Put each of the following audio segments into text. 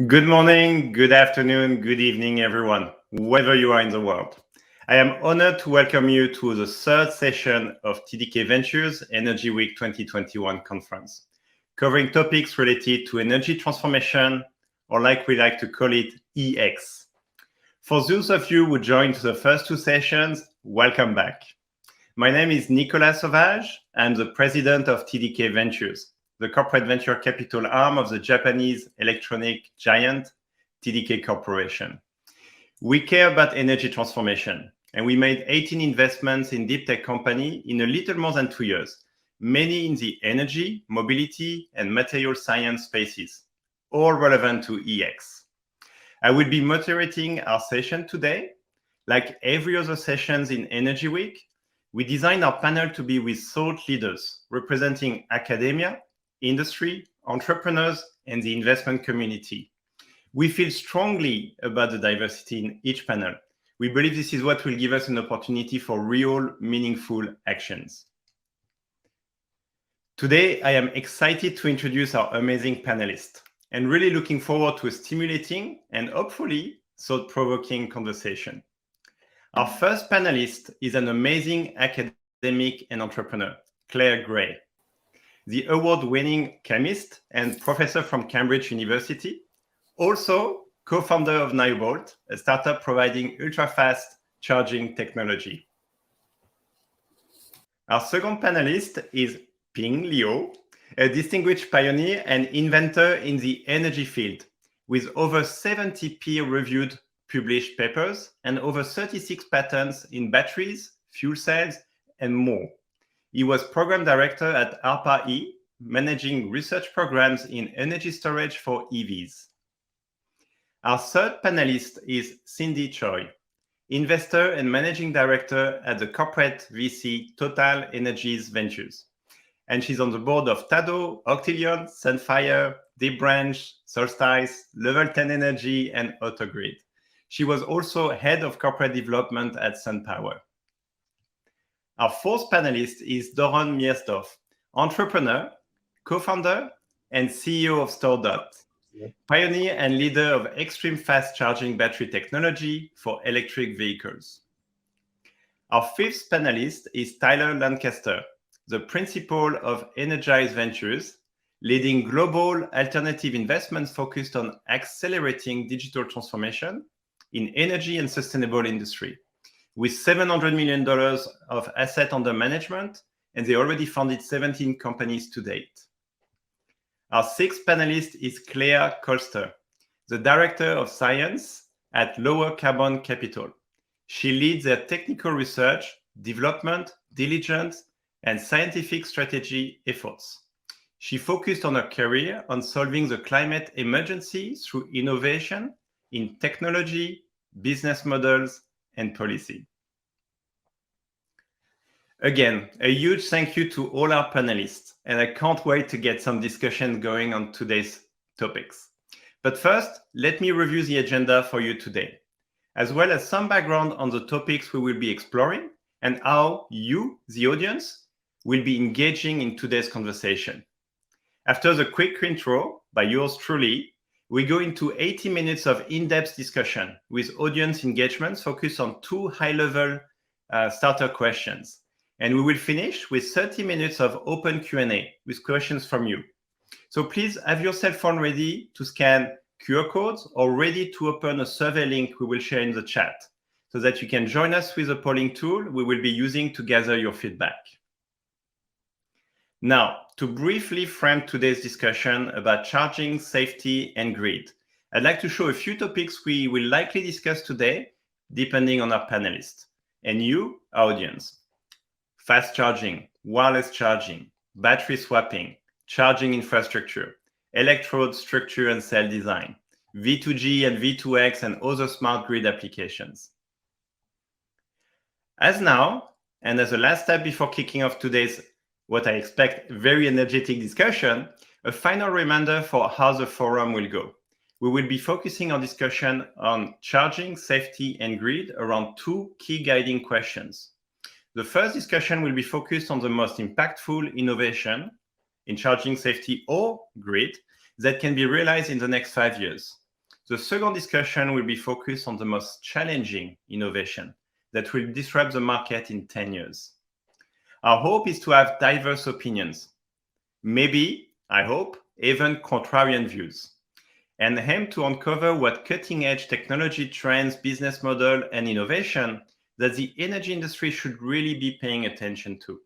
Good morning, good afternoon, good evening, everyone, wherever you are in the world. I am honored to welcome you to the third session of TDK Ventures Energy Week 2021 conference, covering topics related to energy transformation, or like we like to call it, EX. For those of you who joined the first two sessions, welcome back. My name is Nicolas Sauvage. I'm the president of TDK Ventures, the corporate venture capital arm of the Japanese electronic giant TDK Corporation. We care about energy transformation, and we made 18 investments in deep tech company in a little more than 2 years, many in the energy, mobility, and material science spaces, all relevant to EX. I will be moderating our session today. Like every other sessions in Energy Week, we designed our panel to be with thought leaders representing academia, industry, entrepreneurs, and the investment community. We feel strongly about the diversity in each panel. We believe this is what will give us an opportunity for real, meaningful actions. Today, I am excited to introduce our amazing panelists and really looking forward to a stimulating and hopefully thought-provoking conversation. Our first panelist is an amazing academic and entrepreneur, Claire Gray, the award-winning chemist and professor from Cambridge University, also co-founder of Nyobolt, a startup providing ultra-fast charging technology. Our second panelist is Ping Liu, a distinguished pioneer and inventor in the energy field, with over 70 peer-reviewed published papers and over 36 patents in batteries, fuel cells, and more. He was program director at ARPA-E, managing research programs in energy storage for EVs. Our third panelist is Cindy Choi, investor and managing director at the corporate VC Total Energies Ventures. And she's on the board of Tado, Octillion, Sunfire, Deep Branch, Solstice, Level 10 Energy, and Autogrid. She was also head of corporate development at SunPower. Our fourth panelist is Doron Myersdorf, entrepreneur, co-founder, and CEO of StoreDot, pioneer and leader of extreme fast charging battery technology for electric vehicles. Our fifth panelist is Tyler Lancaster, the principal of Energize Ventures, leading global alternative investments focused on accelerating digital transformation in energy and sustainable industry, with $700 million of assets under management, and they already funded 17 companies to date. Our sixth panelist is Claire Kolster, the Director of Science at Lower Carbon Capital. She leads their technical research, development, diligence, and scientific strategy efforts. She focused on her career on solving the climate emergency through innovation in technology, business models, and policy. Again, a huge thank you to all our panelists, and I can't wait to get some discussion going on today's topics. But first, let me review the agenda for you today, as well as some background on the topics we will be exploring and how you, the audience, will be engaging in today's conversation. After the quick intro by yours truly, we go into 80 minutes of in-depth discussion with audience engagements focused on two high-level starter questions. And we will finish with 30 minutes of open Q&A with questions from you. So please have your cell phone ready to scan QR codes or ready to open a survey link we will share in the chat so that you can join us with a polling tool we will be using to gather your feedback. Now, to briefly frame today's discussion about charging, safety, and grid, I'd like to show a few topics we will likely discuss today, depending on our panelists and you, our audience. Fast charging, wireless charging, battery swapping, charging infrastructure, electrode structure and cell design, V2G and V2X and other smart grid applications. As now, and as a last step before kicking off today's what I expect very energetic discussion, a final reminder for how the forum will go. We will be focusing our discussion on charging, safety, and grid around two key guiding questions. The first discussion will be focused on the most impactful innovation in charging, safety, or grid that can be realized in the next 5 years, The second discussion will be focused on the most challenging innovation that will disrupt the market in 10 years. Our hope is to have diverse opinions, maybe, I hope, even contrarian views, and aim to uncover what cutting-edge technology trends, business model, and innovation that the energy industry should really be paying attention to.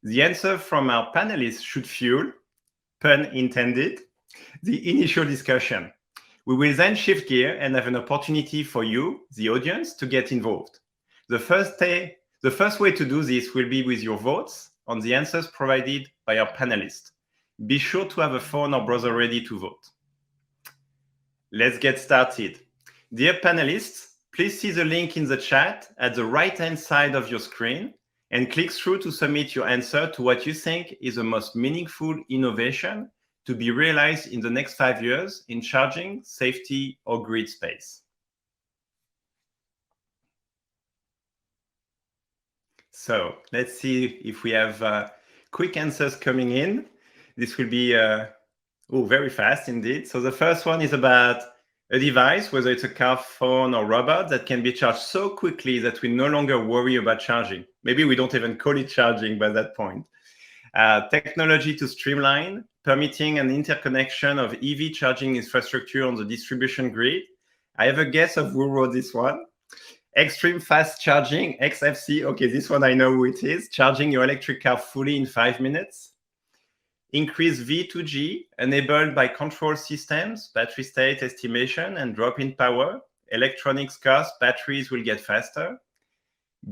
The answer from our panelists should fuel, pun intended, the initial discussion. We will then shift gear and have an opportunity for you, the audience, to get involved. The first way to do this will be with your votes on the answers provided by our panelists. Be sure to have a phone or browser ready to vote. Let's get started. Dear panelists, please see the link in the chat at the right-hand side of your screen and click through to submit your answer to what you think is the most meaningful innovation to be realized in the next 5 years in charging, safety, or grid space. So let's see if we have quick answers coming in. This will be very fast indeed. So the first one is about a device, whether it's a car, phone, or robot, that can be charged so quickly that we no longer worry about charging. Maybe we don't even call it charging by that point. Technology to streamline, permitting an interconnection of EV charging infrastructure on the distribution grid. I have a guess of who wrote this one. Extreme fast charging, XFC. Okay, this one I know who it is. Charging your electric car fully in 5 minutes. Increase V2G, enabled by control systems, battery state estimation, and drop-in power. Electronics cost, batteries will get faster.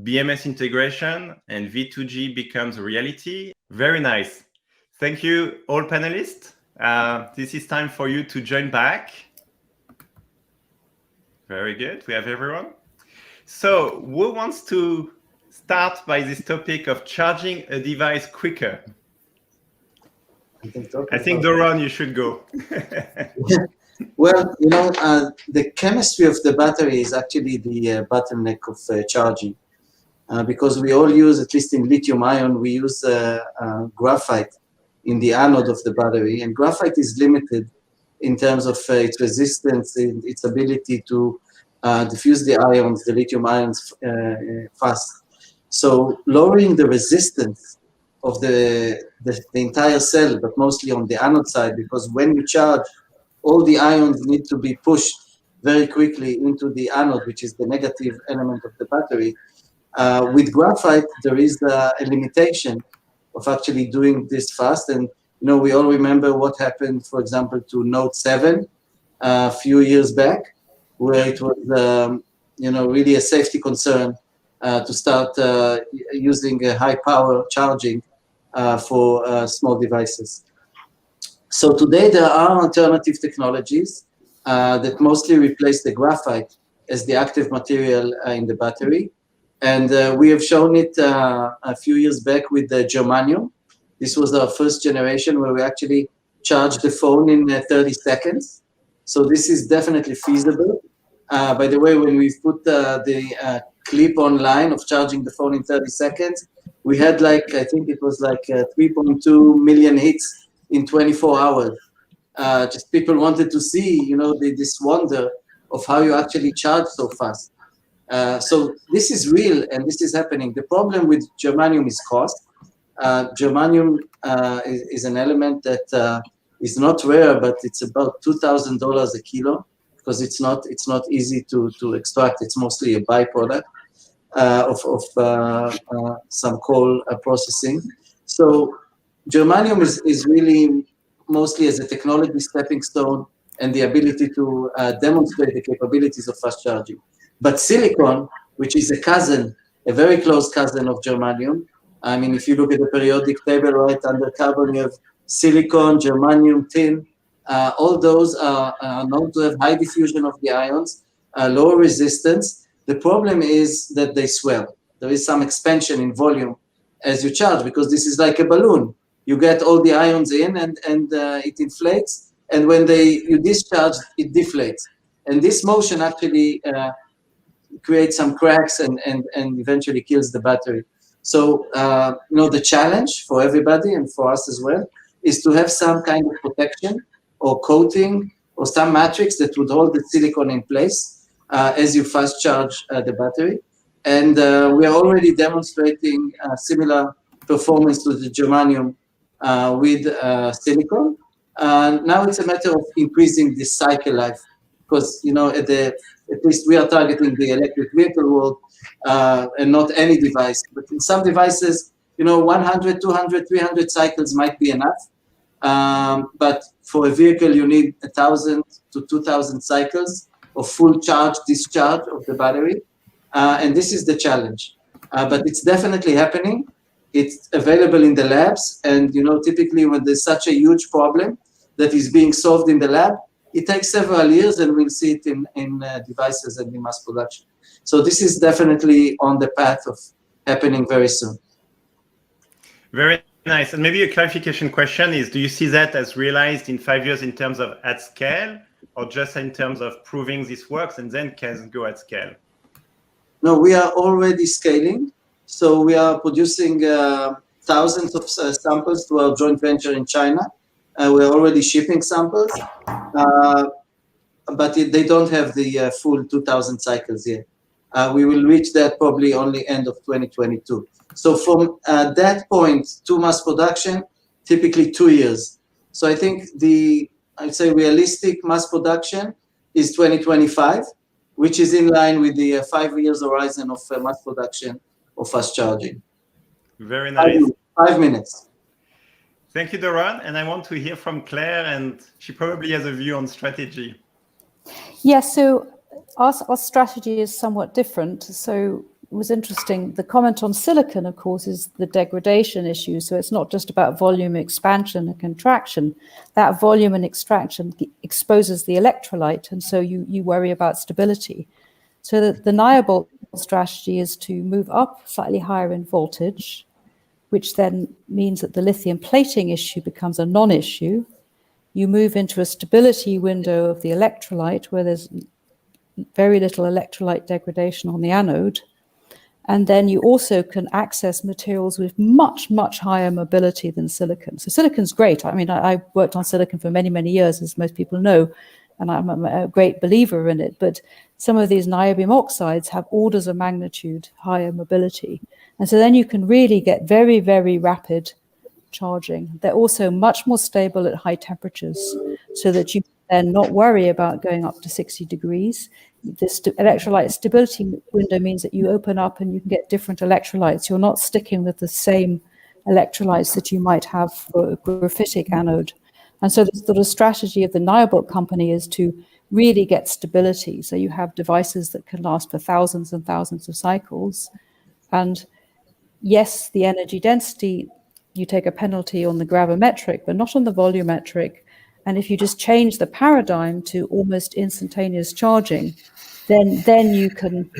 BMS integration, and V2G becomes a reality. Very nice. Thank you, all panelists. This is time for you to join back. Very good. We have everyone. So who wants to start by this topic of charging a device quicker? I think, Doron, you should go. Well, the chemistry of the battery is actually the bottleneck of charging. Because we all use, at least in lithium ion, we use graphite in the anode of the battery. And graphite is limited in terms of its resistance, its ability to diffuse the ions, the lithium ions fast. So lowering the resistance of the entire cell, but mostly on the anode side, because when you charge, all the ions need to be pushed very quickly into the anode, which is the negative element of the battery. With graphite, there is a limitation of actually doing this fast. And, we all remember what happened, for example, to Note 7 a few years back, where it was, really a safety concern to start using high power charging for small devices. So today there are alternative technologies that mostly replace the graphite as the active material in the battery. And we have shown it a few years back with the germanium. This was our first generation where we actually charged the phone in 30 seconds. So this is definitely feasible. By the way, when we put the clip online of charging the phone in 30 seconds, we had I think it was 3.2 million hits in 24 hours. Just people wanted to see, this wonder of how you actually charge so fast. So this is real and this is happening. The problem with germanium is cost. Germanium is an element that is not rare, but it's about $2,000 a kilo because it's not easy to extract. It's mostly a byproduct of some coal processing. So germanium is really mostly as a technology stepping stone and the ability to demonstrate the capabilities of fast charging. But silicon, which is a very close cousin of germanium. I mean, if you look at the periodic table right under carbon, you have silicon, germanium, tin. All those are known to have high diffusion of the ions, lower resistance. The problem is that they swell. There is some expansion in volume as you charge because this is like a balloon. You get all the ions in and it inflates. And when you discharge, it deflates. And this motion actually creates some cracks and eventually kills the battery. So, the challenge for everybody and for us as well is to have some kind of protection or coating or some matrix that would hold the silicon in place as you fast charge the battery. And we are already demonstrating similar performance to the germanium with silicon. Now it's a matter of increasing the cycle life, because at least we are targeting the electric vehicle world and not any device. But in some devices, 100, 200, 300 cycles might be enough. But for a vehicle, you need 1,000 to 2,000 cycles of full charge, discharge of the battery. And this is the challenge. But it's definitely happening. It's available in the labs. And, typically when there's such a huge problem that is being solved in the lab, it takes several years, and we'll see it in devices and in mass production. So this is definitely on the path of happening very soon. Very nice. And maybe a clarification question is, do you see that as realized in 5 years in terms of at scale, or just in terms of proving this works and then can go at scale? No, we are already scaling. So we are producing thousands of samples to our joint venture in China. We're already shipping samples, but they don't have the full 2,000 cycles yet. We will reach that probably only end of 2022. So from that point to mass production, typically 2 years. So I think I'd say realistic mass production is 2025, which is in line with the 5 years horizon of mass production of fast charging. Very nice. 5 minutes. Thank you, Doron. And I want to hear from Claire, and she probably has a view on strategy. Yes, so our strategy is somewhat different. So it was interesting. The comment on silicon, of course, is the degradation issue. So it's not just about volume expansion and contraction. That volume and extraction exposes the electrolyte, and so you worry about stability. So the Nyobolt strategy is to move up slightly higher in voltage, which then means that the lithium plating issue becomes a non-issue. You move into a stability window of the electrolyte where there's very little electrolyte degradation on the anode. And then you also can access materials with much, much higher mobility than silicon. So silicon's great. I mean, I worked on silicon for many, many years, as most people know, and I'm a great believer in it. But some of these niobium oxides have orders of magnitude higher mobility. And so then you can really get very, very rapid charging. They're also much more stable at high temperatures, so that you then not worry about going up to 60 degrees. This electrolyte stability window means that you open up and you can get different electrolytes. You're not sticking with the same electrolytes that you might have for a graphitic anode. And so the strategy of the Nyobolt company is to really get stability. So you have devices that can last for thousands and thousands of cycles. And yes, the energy density, you take a penalty on the gravimetric, but not on the volumetric. And if you just change the paradigm to almost instantaneous charging, then you can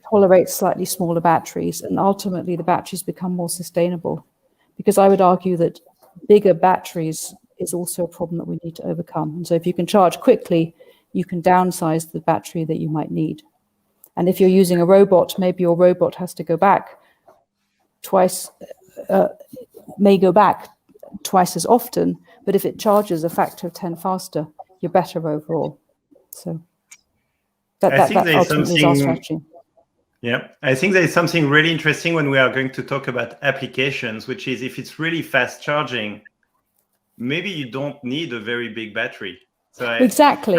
tolerate slightly smaller batteries, and ultimately the batteries become more sustainable. Because I would argue that bigger batteries is also a problem that we need to overcome. And so if you can charge quickly, you can downsize the battery that you might need. And if you're using a robot, maybe your robot has to go back twice, may go back twice as often, but if it charges a factor of 10 faster, you're better overall. So that ultimately is our strategy. Yeah, I think there is something really interesting when we are going to talk about applications, which is if it's really fast charging, maybe you don't need a very big battery. So exactly.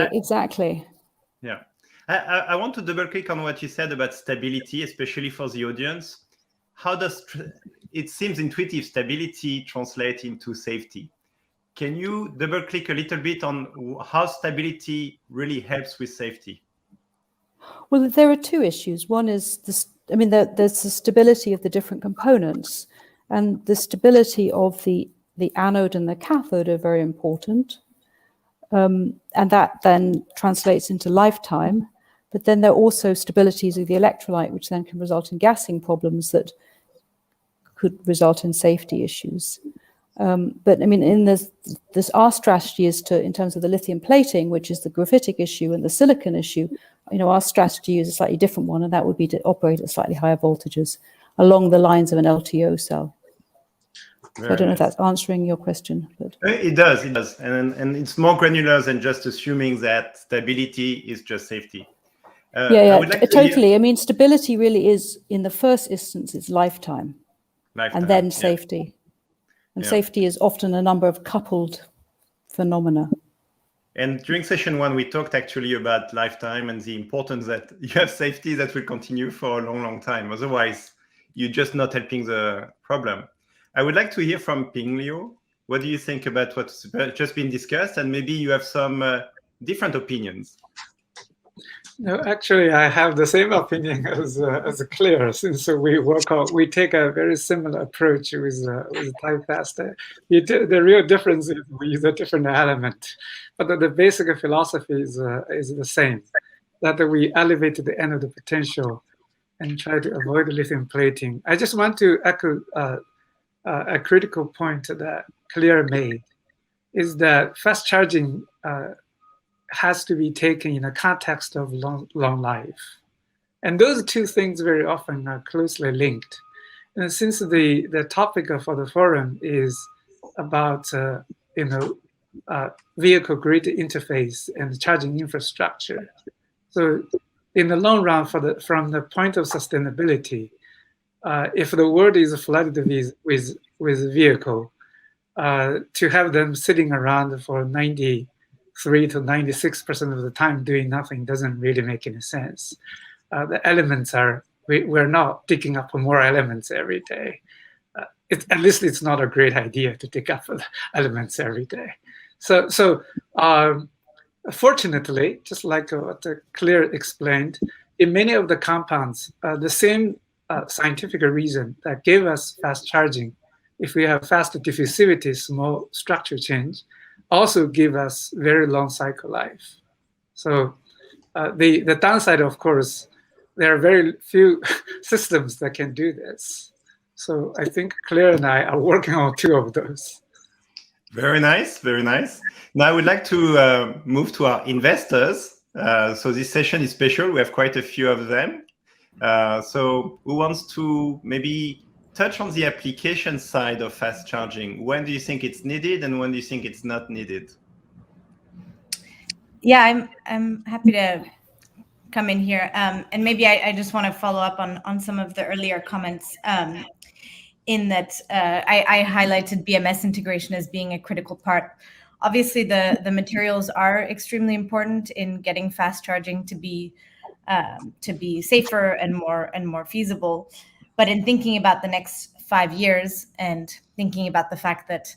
Yeah. I want to double click on what you said about stability, especially for the audience. How does it seems intuitive stability translate into safety? Can you double click a little bit on how stability really helps with safety? Well, there are two issues. One is there's the stability of the different components, and the stability of the anode and the cathode are very important. And that then translates into lifetime. But then there are also stabilities of the electrolyte, which then can result in gassing problems that could result in safety issues. But I mean, in this our strategy is to, in terms of the lithium plating, which is the graphitic issue, and the silicon issue, our strategy is a slightly different one, and that would be to operate at slightly higher voltages along the lines of an LTO cell. So I don't know if that's answering your question. But It does, and it's more granular than just assuming that stability is just safety. I would like totally. I mean, stability really is, in the first instance, it's lifetime. And then safety. And safety is often a number of coupled phenomena. And during session 1, we talked actually about lifetime and the importance that you have safety that will continue for a long, long time. Otherwise, you're just not helping the problem. I would like to hear from Ping Liu. What do you think about what's just been discussed? And maybe you have some different opinions. No, actually, I have the same opinion as Claire, since we take a very similar approach with time fast. The real difference is we use a different element, but the basic philosophy is the same, that we elevate the anode potential and try to avoid lithium plating. I just want to echo a critical point that Claire made, is that fast charging has to be taken in a context of long life. And those two things very often are closely linked. And since the topic for the forum is about vehicle grid interface and charging infrastructure, so in the long run, from the point of sustainability, if the world is flooded with vehicle, to have them sitting around for 93 to 96% of the time doing nothing doesn't really make any sense. The elements we're not digging up more elements every day. At least it's not a great idea to dig up elements every day. So fortunately, just like what Claire explained, in many of the compounds, the same scientific reason that gave us fast charging, if we have fast diffusivity, small structure change, also give us very long cycle life. So the downside, of course, there are very few systems that can do this. So I think Claire and I are working on 2 of those. Very nice, very nice. Now I would like to move to our investors. So this session is special. We have quite a few of them. So who wants to maybe touch on the application side of fast charging? When do you think it's needed, and when do you think it's not needed? Yeah, I'm happy to come in here, and maybe I just want to follow up on some of the earlier comments. In that I highlighted BMS integration as being a critical part. Obviously, the materials are extremely important in getting fast charging to be safer and more feasible. But in thinking about the next 5 years and thinking about the fact that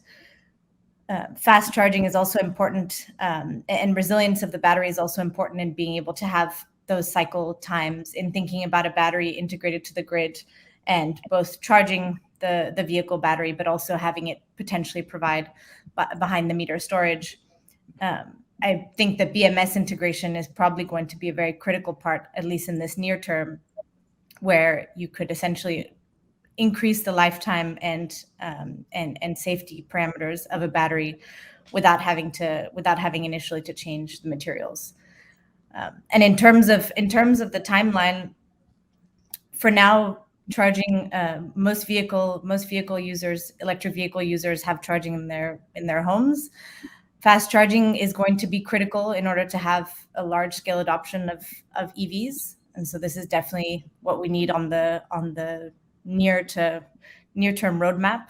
fast charging is also important, and resilience of the battery is also important in being able to have those cycle times, in thinking about a battery integrated to the grid and both charging the vehicle battery, but also having it potentially provide behind the meter storage. I think that BMS integration is probably going to be a very critical part, at least in this near term, where you could essentially increase the lifetime and safety parameters of a battery without having initially to change the materials. And in terms of the timeline, for now, charging most vehicle users, electric vehicle users, have charging in their homes. Fast charging is going to be critical in order to have a large scale adoption of EVs, and so this is definitely what we need on the near term roadmap.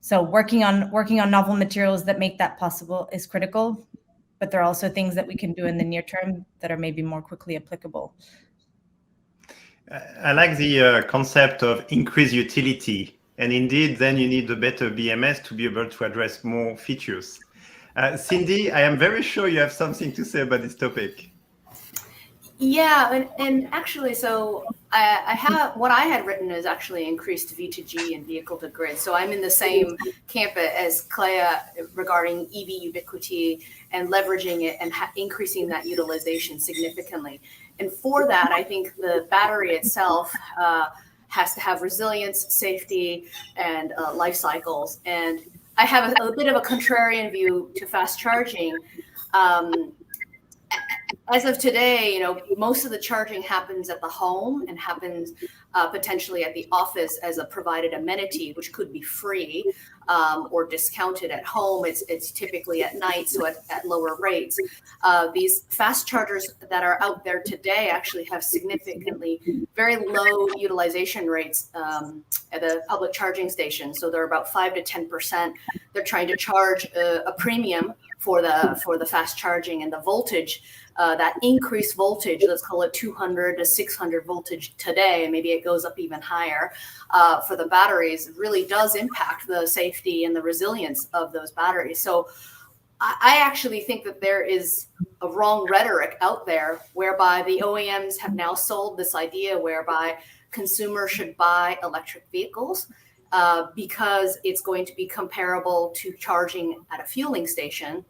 So working on novel materials that make that possible is critical, but there are also things that we can do in the near term that are maybe more quickly applicable. I like the concept of increased utility, and indeed, then you need a better BMS to be able to address more features. Cindy, I am very sure you have something to say about this topic. Yeah, and actually, so I have, what I had written is actually increased V2G and vehicle to grid. So I'm in the same camp as Clea regarding EV ubiquity and leveraging it and increasing that utilization significantly. And for that, I think the battery itself has to have resilience, safety, and life cycles. And I have a bit of a contrarian view to fast charging. as of today, most of the charging happens at the home and happens potentially at the office as a provided amenity, which could be free or discounted at home. It's typically at night, so at lower rates. These fast chargers that are out there today actually have significantly very low utilization rates at the public charging station. So they're about 5 to 10%. They're trying to charge a premium for the fast charging, and the voltage, that increased voltage, let's call it 200 to 600 voltage today, maybe it goes up even higher, for the batteries, really does impact the safety and the resilience of those batteries. So I actually think that there is a wrong rhetoric out there whereby the OEMs have now sold this idea whereby consumers should buy electric vehicles because it's going to be comparable to charging at a fueling station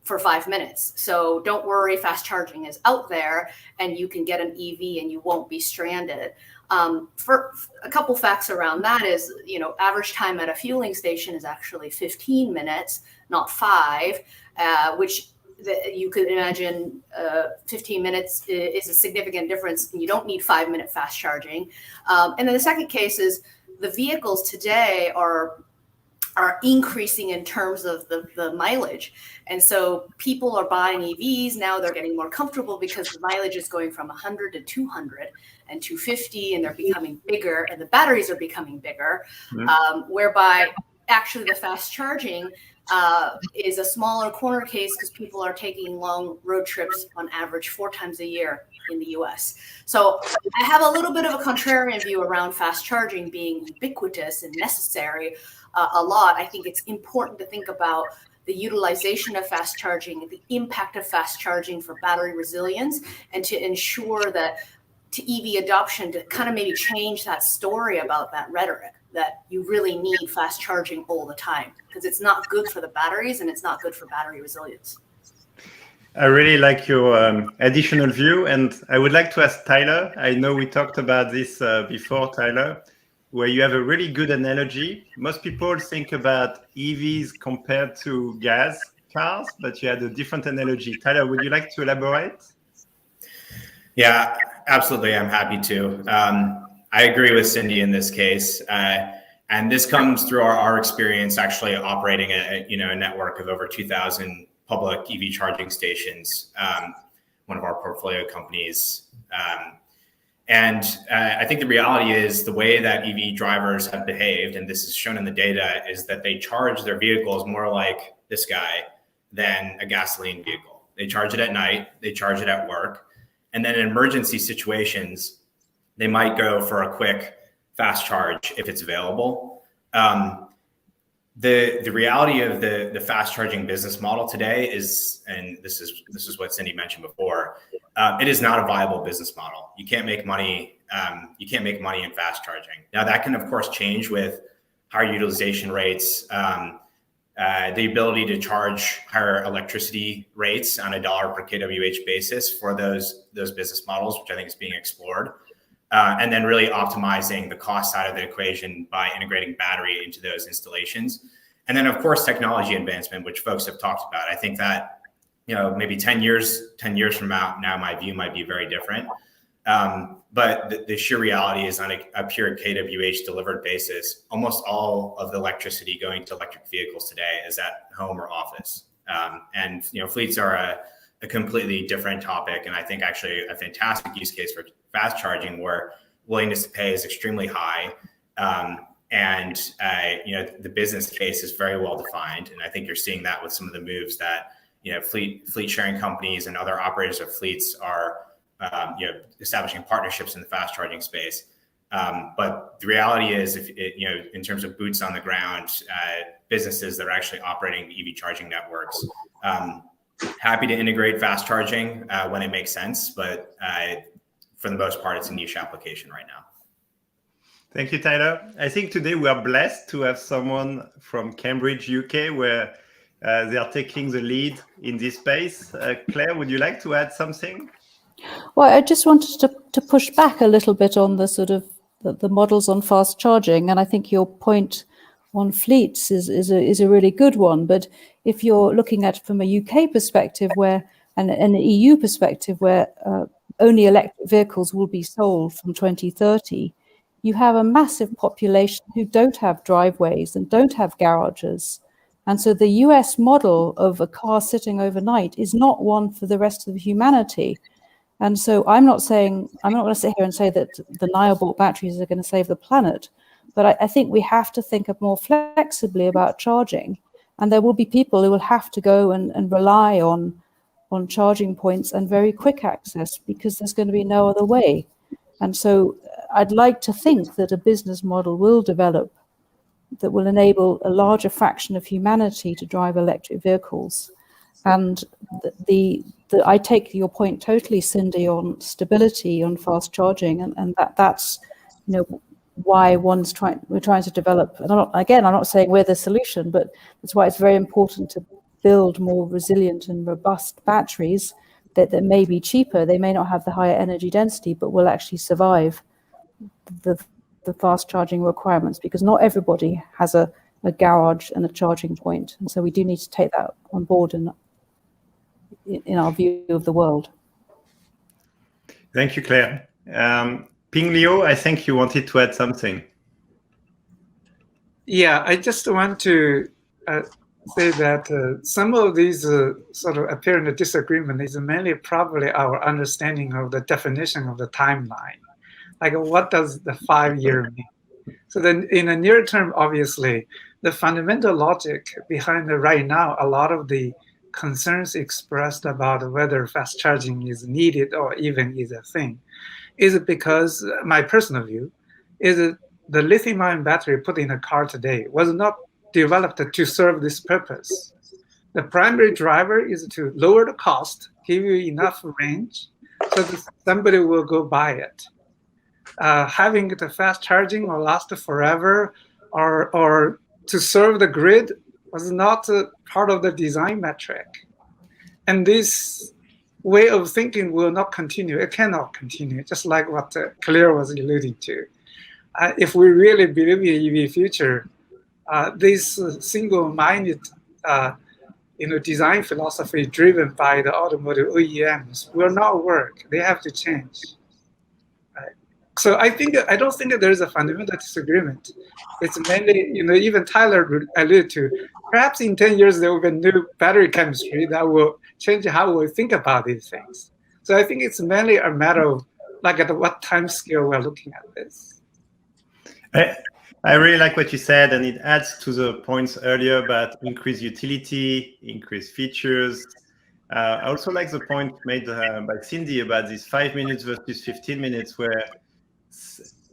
for 5 minutes. So don't worry, fast charging is out there and you can get an EV and you won't be stranded. For a couple facts around that is, average time at a fueling station is actually 15 minutes, not 5, which you could imagine 15 minutes is a significant difference, and you don't need 5-minute fast charging. And then the second case is the vehicles today are increasing in terms of the mileage. And so people are buying EVs. Now they're getting more comfortable because the mileage is going from 100 to 200 and 250, and they're becoming bigger, and the batteries are becoming bigger, whereby actually the fast charging is a smaller corner case because people are taking long road trips on average 4 times a year in the US. So I have a little bit of a contrarian view around fast charging being ubiquitous and necessary a lot. I think it's important to think about the utilization of fast charging, the impact of fast charging for battery resilience, and to ensure that to EV adoption, to kind of maybe change that story about that rhetoric that you really need fast charging all the time, because it's not good for the batteries and it's not good for battery resilience. I really like your additional view, and I would like to ask Tyler. I know we talked about this before, Tyler, where you have a really good analogy. Most people think about EVs compared to gas cars, but you had a different analogy. Tyler, would you like to elaborate? Yeah, absolutely. I'm happy to. I agree with Cindy in this case. And this comes through our experience actually operating a network of over 2,000 public EV charging stations, one of our portfolio companies. And I think the reality is the way that EV drivers have behaved, and this is shown in the data, is that they charge their vehicles more like this guy than a gasoline vehicle. They charge it at night, they charge it at work, and then in emergency situations, they might go for a quick fast charge if it's available. The reality of the fast charging business model today is, and this is what Cindy mentioned before, it is not a viable business model. You can't make money. You can't make money in fast charging. Now that can of course change with higher utilization rates, the ability to charge higher electricity rates on a $1 per kWh basis for those business models, which I think is being explored. And then really optimizing the cost side of the equation by integrating battery into those installations. And then of course, technology advancement, which folks have talked about. I think that, maybe 10 years from now, my view might be very different. But the sheer reality is on a pure kWh delivered basis, almost all of the electricity going to electric vehicles today is at home or office. And fleets are a completely different topic. And I think actually a fantastic use case for fast charging where willingness to pay is extremely high. And the business case is very well defined. And I think you're seeing that with some of the moves that, fleet sharing companies and other operators of fleets are, establishing partnerships in the fast charging space. But the reality is, in terms of boots on the ground, businesses that are actually operating EV charging networks, happy to integrate fast charging when it makes sense, but for the most part, it's a niche application right now. Thank you, Tyler. I think today we are blessed to have someone from Cambridge, UK, where they are taking the lead in this space. Claire, would you like to add something? Well, I just wanted to push back a little bit on the sort of the models on fast charging, and I think your point on fleets is a really good one. But if you're looking at it from a UK perspective, where And in an EU perspective, where only electric vehicles will be sold from 2030, you have a massive population who don't have driveways and don't have garages. And so the US model of a car sitting overnight is not one for the rest of humanity. And so I'm not going to sit here and say that the Nile-bought batteries are going to save the planet, but I think we have to think more flexibly about charging. And there will be people who will have to go and rely on charging points and very quick access, because there's going to be no other way. And so I'd like to think that a business model will develop that will enable a larger fraction of humanity to drive electric vehicles. And I take your point totally, Cindy, on stability, on fast charging, and that's why we're trying to develop. And I'm not saying we're the solution, but that's why it's very important to build more resilient and robust batteries that may be cheaper. They may not have the higher energy density, but will actually survive the fast charging requirements, because not everybody has a garage and a charging point. And so we do need to take that on board in our view of the world. Thank you, Claire. Ping Leo, I think you wanted to add something. Yeah, I just want to say that some of these sort of apparent disagreement is mainly probably our understanding of the definition of the timeline. Like, what does the 5-year mean? So then in the near term, obviously, the fundamental logic behind right now, a lot of the concerns expressed about whether fast charging is needed or even is a thing, is because my personal view is that the lithium-ion battery put in a car today was not developed to serve this purpose. The primary driver is to lower the cost, give you enough range, so that somebody will go buy it. Having the fast charging or last forever, or to serve the grid was not part of the design metric. And this way of thinking will not continue. It cannot continue, just like what Claire was alluding to. If we really believe in EV future, this single-minded design philosophy driven by the automotive OEMs will not work. They have to change. So I don't think that there's a fundamental disagreement. It's mainly, even Tyler alluded to, perhaps in 10 years there will be new battery chemistry that will change how we think about these things. So I think it's mainly a matter of at what time scale we're looking at this. I really like what you said, and it adds to the points earlier about increased utility, increased features. I also like the point made by Cindy about these 5 minutes versus 15 minutes, where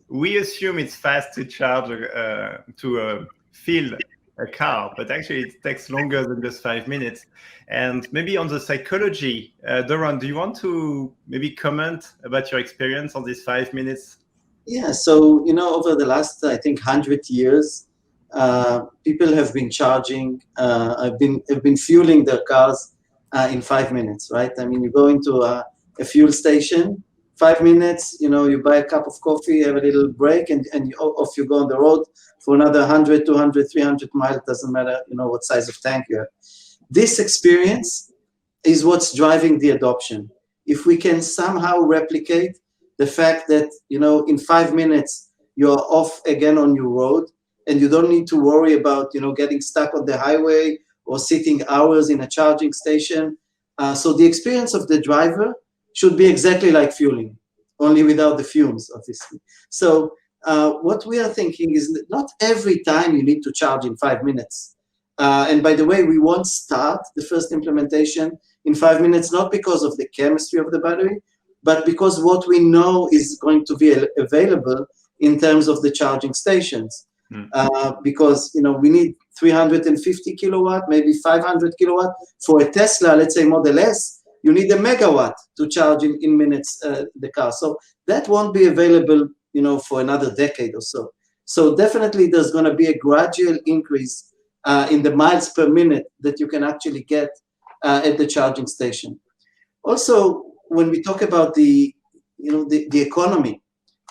we assume it's fast to charge to fill a car, but actually it takes longer than just 5 minutes. And maybe on the psychology, Doron, do you want to maybe comment about your experience on these 5 minutes? Yeah, so over the last, I think, 100 years, people have been charging, have been fueling their cars in 5 minutes, right? I mean, you go into a fuel station, 5 minutes, you buy a cup of coffee, have a little break, and off you go on the road for another 100, 200, 300 miles, doesn't matter, what size of tank you have. This experience is what's driving the adoption. If we can somehow replicate the fact that, in 5 minutes, you're off again on your road, and you don't need to worry about, getting stuck on the highway or sitting hours in a charging station. So the experience of the driver should be exactly like fueling, only without the fumes, obviously. So what we are thinking is that not every time you need to charge in 5 minutes. And by the way, we won't start the first implementation in 5 minutes, not because of the chemistry of the battery, but because what we know is going to be available in terms of the charging stations. Because we need 350 kilowatt, maybe 500 kilowatt. For a Tesla, let's say Model S, you need a megawatt to charge in minutes the car. So that won't be available, for another decade or so. So definitely there's going to be a gradual increase in the miles per minute that you can actually get at the charging station. Also, when we talk about the economy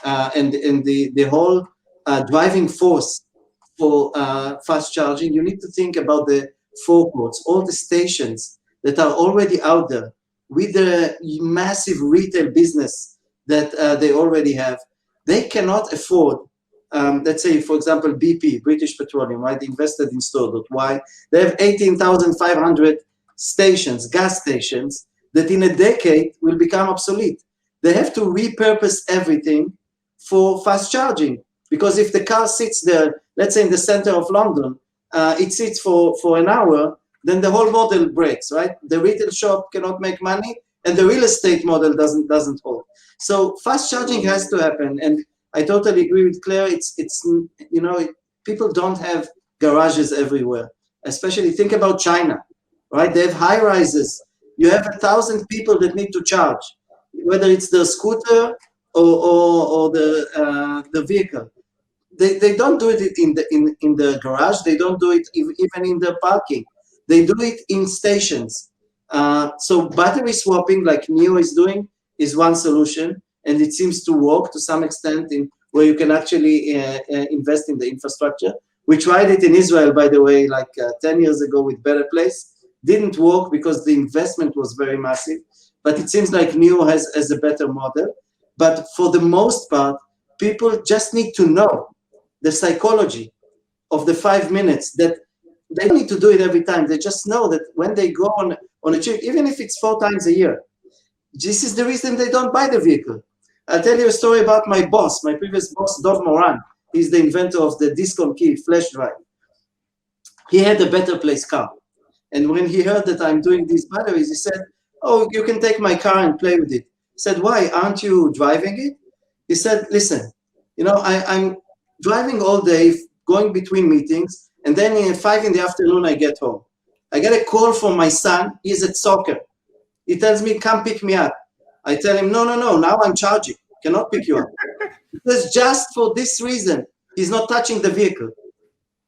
and the whole driving force for fast charging, you need to think about the forecourts, all the stations that are already out there with the massive retail business that they already have, they cannot afford, let's say, for example, BP, British Petroleum, right? They invested in StoreDot. Why? They have 18,500 stations, gas stations, that in a decade will become obsolete. They have to repurpose everything for fast charging. Because if the car sits there, let's say in the center of London, it sits for an hour, then the whole model breaks, right? The retail shop cannot make money, and the real estate model doesn't hold. So fast charging has to happen, and I totally agree with Claire. It's you know, people don't have garages everywhere. Especially think about China, right? They have high rises. You have 1,000 people that need to charge, whether it's the scooter or the vehicle. They don't do it in the garage. They don't do it even in the parking. They do it in stations. So battery swapping, like NIO is doing, is one solution, and it seems to work to some extent in where you can actually invest in the infrastructure. We tried it in Israel, by the way, like 10 years ago with Better Place. Didn't work because the investment was very massive, but it seems like NIO has a better model. But for the most part, people just need to know the psychology of the 5 minutes, that they don't need to do it every time. They just know that when they go on a trip, even if it's 4 times a year, this is the reason they don't buy the vehicle. I'll tell you a story about my boss, my previous boss, Dov Moran. He's the inventor of the disc on key flash drive. He had a Better Place car. And when he heard that I'm doing these batteries, he said, "Oh, you can take my car and play with it." I said, "Why? Aren't you driving it?" He said, "Listen, you know, I'm driving all day, going between meetings, and then at 5 in the afternoon, I get home. I get a call from my son. He's at soccer. He tells me, come pick me up. I tell him, no, now I'm charging. Cannot pick you up. Because just for this reason, he's not touching the vehicle.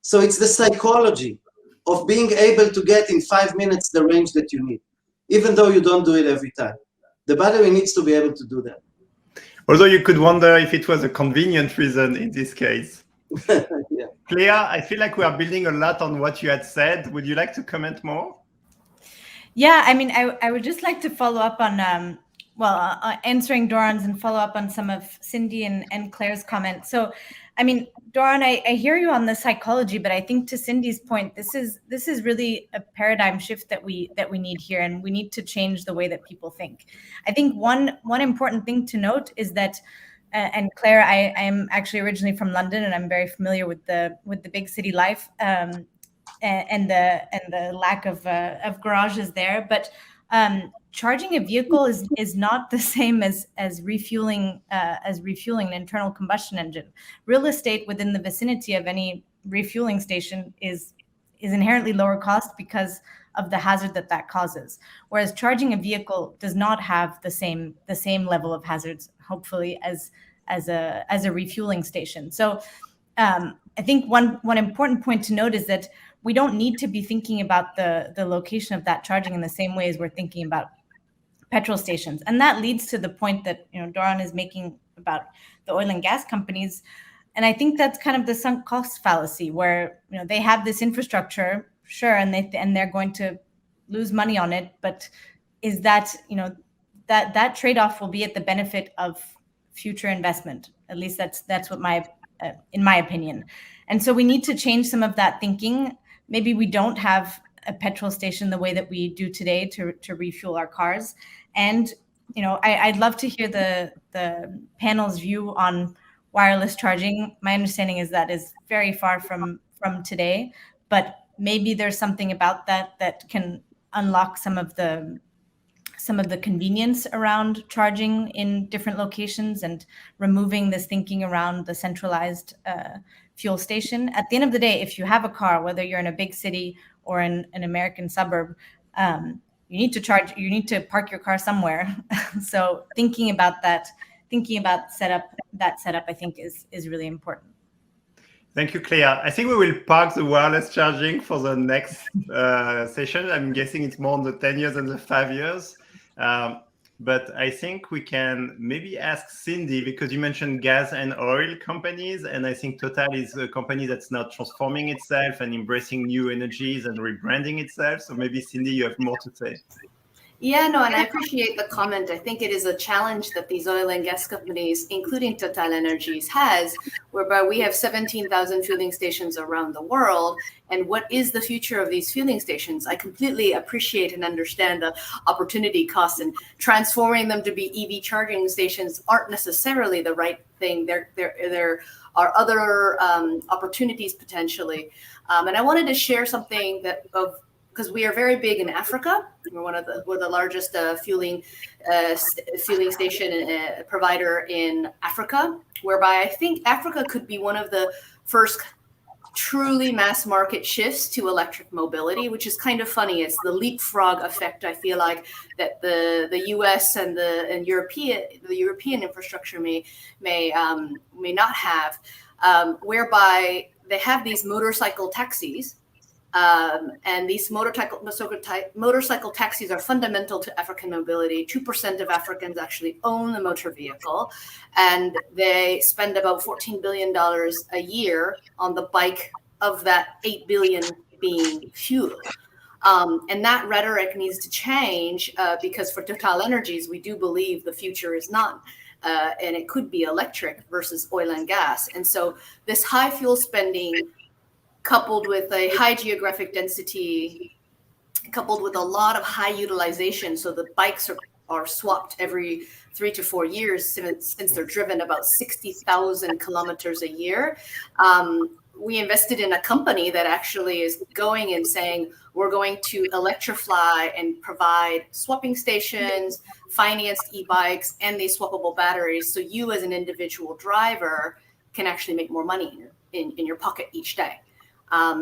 So it's the psychology of being able to get in 5 minutes the range that you need, even though you don't do it every time. The battery needs to be able to do that. Although you could wonder if it was a convenient reason in this case. Yeah. Claire, I feel like we are building a lot on what you had said. Would you like to comment more? Yeah, I mean, I would just like to follow up on, answering Doron's and follow up on some of Cindy and Claire's comments. So, I mean, Doron, I hear you on the psychology, but I think to Cindy's point, this is really a paradigm shift that we need here, and we need to change the way that people think. I think one important thing to note is that, and Claire, I am actually originally from London, and I'm very familiar with the big city life and the lack of garages there. But charging a vehicle is not the same as refueling an internal combustion engine. Real estate within the vicinity of any refueling station is inherently lower cost because of the hazard that causes. Whereas charging a vehicle does not have the same level of hazards, hopefully, as a refueling station. So I think one important point to note is that we don't need to be thinking about the location of that charging in the same way as we're thinking about petrol stations. And that leads to the point that, you know, Doron is making about the oil and gas companies. And I think that's kind of the sunk cost fallacy, where, you know, they have this infrastructure, sure, and they're going to lose money on it, but is that, you know, that trade-off will be at the benefit of future investment. At least that's what in my opinion. And so we need to change some of that thinking. Maybe we don't have a petrol station the way that we do today to refuel our cars. And, you know, I'd love to hear the panel's view on wireless charging. My understanding is that is very far from today, but maybe there's something about that can unlock some of the convenience around charging in different locations and removing this thinking around the centralized fuel station. At the end of the day, if you have a car, whether you're in a big city or in an American suburb, you need to park your car somewhere. So thinking about that setup, I think is really important. Thank you, Claire. I think we will park the wireless charging for the next session. I'm guessing it's more on the 10 years than the 5 years. But I think we can maybe ask Cindy, because you mentioned gas and oil companies, and I think Total is a company that's now transforming itself and embracing new energies and rebranding itself. So maybe, Cindy, you have more to say. Yeah, no, and I appreciate the comment. I think it is a challenge that these oil and gas companies, including Total Energies, has, whereby we have 17,000 fueling stations around the world. And what is the future of these fueling stations? I completely appreciate and understand the opportunity costs, and transforming them to be EV charging stations aren't necessarily the right thing. There are other opportunities potentially. And I wanted to share something because we are very big in Africa. We're the largest fueling station provider in Africa, whereby I think Africa could be one of the first truly mass market shifts to electric mobility, which is kind of funny. It's the leapfrog effect, I feel like, that the US and the European infrastructure may not have, whereby they have these motorcycle taxis. And these motorcycle taxis are fundamental to African mobility. 2% of Africans actually own a motor vehicle, and they spend about $14 billion a year on the bike, of that 8 billion being fuel. And that rhetoric needs to change because for Total Energies, we do believe the future is not, and it could be electric versus oil and gas. And so this high fuel spending, coupled with a high geographic density, coupled with a lot of high utilization. So the bikes are swapped every 3 to 4 years since they're driven about 60,000 kilometers a year. We invested in a company that actually is going and saying, we're going to electrify and provide swapping stations, financed e-bikes, and these swappable batteries. So you as an individual driver can actually make more money in your pocket each day.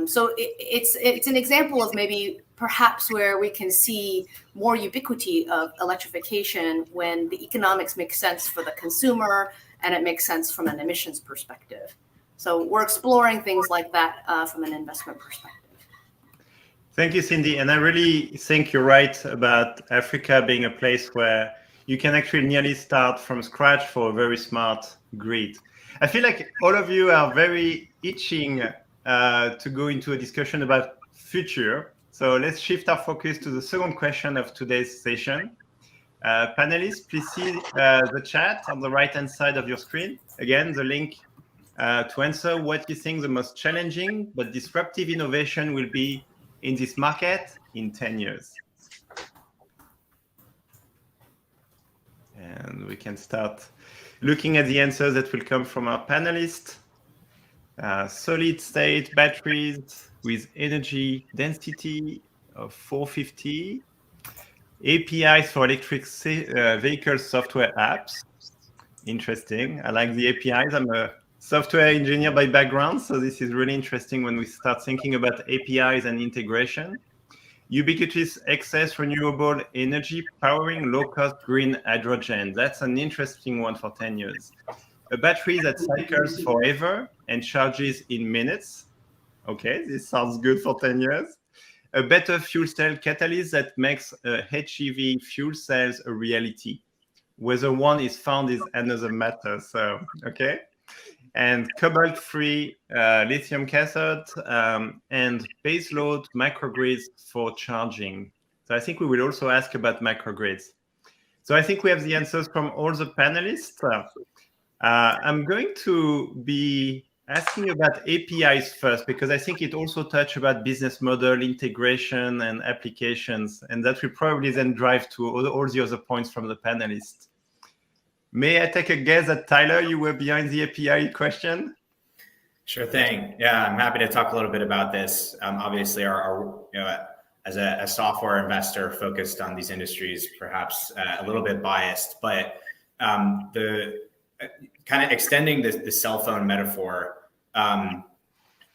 So it's an example of maybe perhaps where we can see more ubiquity of electrification when the economics make sense for the consumer and it makes sense from an emissions perspective. So we're exploring things like that from an investment perspective. Thank you, Cindy. And I really think you're right about Africa being a place where you can actually nearly start from scratch for a very smart grid. I feel like all of you are very itching to go into a discussion about future. So let's shift our focus to the second question of today's session. Panelists, please see the chat on the right-hand side of your screen. Again, the link to answer what you think the most challenging but disruptive innovation will be in this market in 10 years. And we can start looking at the answers that will come from our panelists. Solid state batteries with energy density of 450, APIs for electric vehicle software apps. Interesting. I like the APIs. I'm a software engineer by background, so this is really interesting when we start thinking about APIs and integration. Ubiquitous excess renewable energy powering low-cost green hydrogen. That's an interesting one for 10 years. A battery that cycles forever and charges in minutes. Okay, this sounds good for 10 years. A better fuel cell catalyst that makes HEV fuel cells a reality. Whether one is found is another matter, so, okay. And cobalt-free lithium cathode and baseload microgrids for charging. So I think we will also ask about microgrids. So I think we have the answers from all the panelists. I'm going to be asking about APIs first, because I think it also touches about business model, integration, and applications, and that will probably then drive to all the other points from the panelists. May I take a guess that, Tyler, you were behind the API question? Sure thing. Yeah, I'm happy to talk a little bit about this. Obviously, our as a software investor focused on these industries, perhaps a little bit biased, but the kind of extending the cell phone metaphor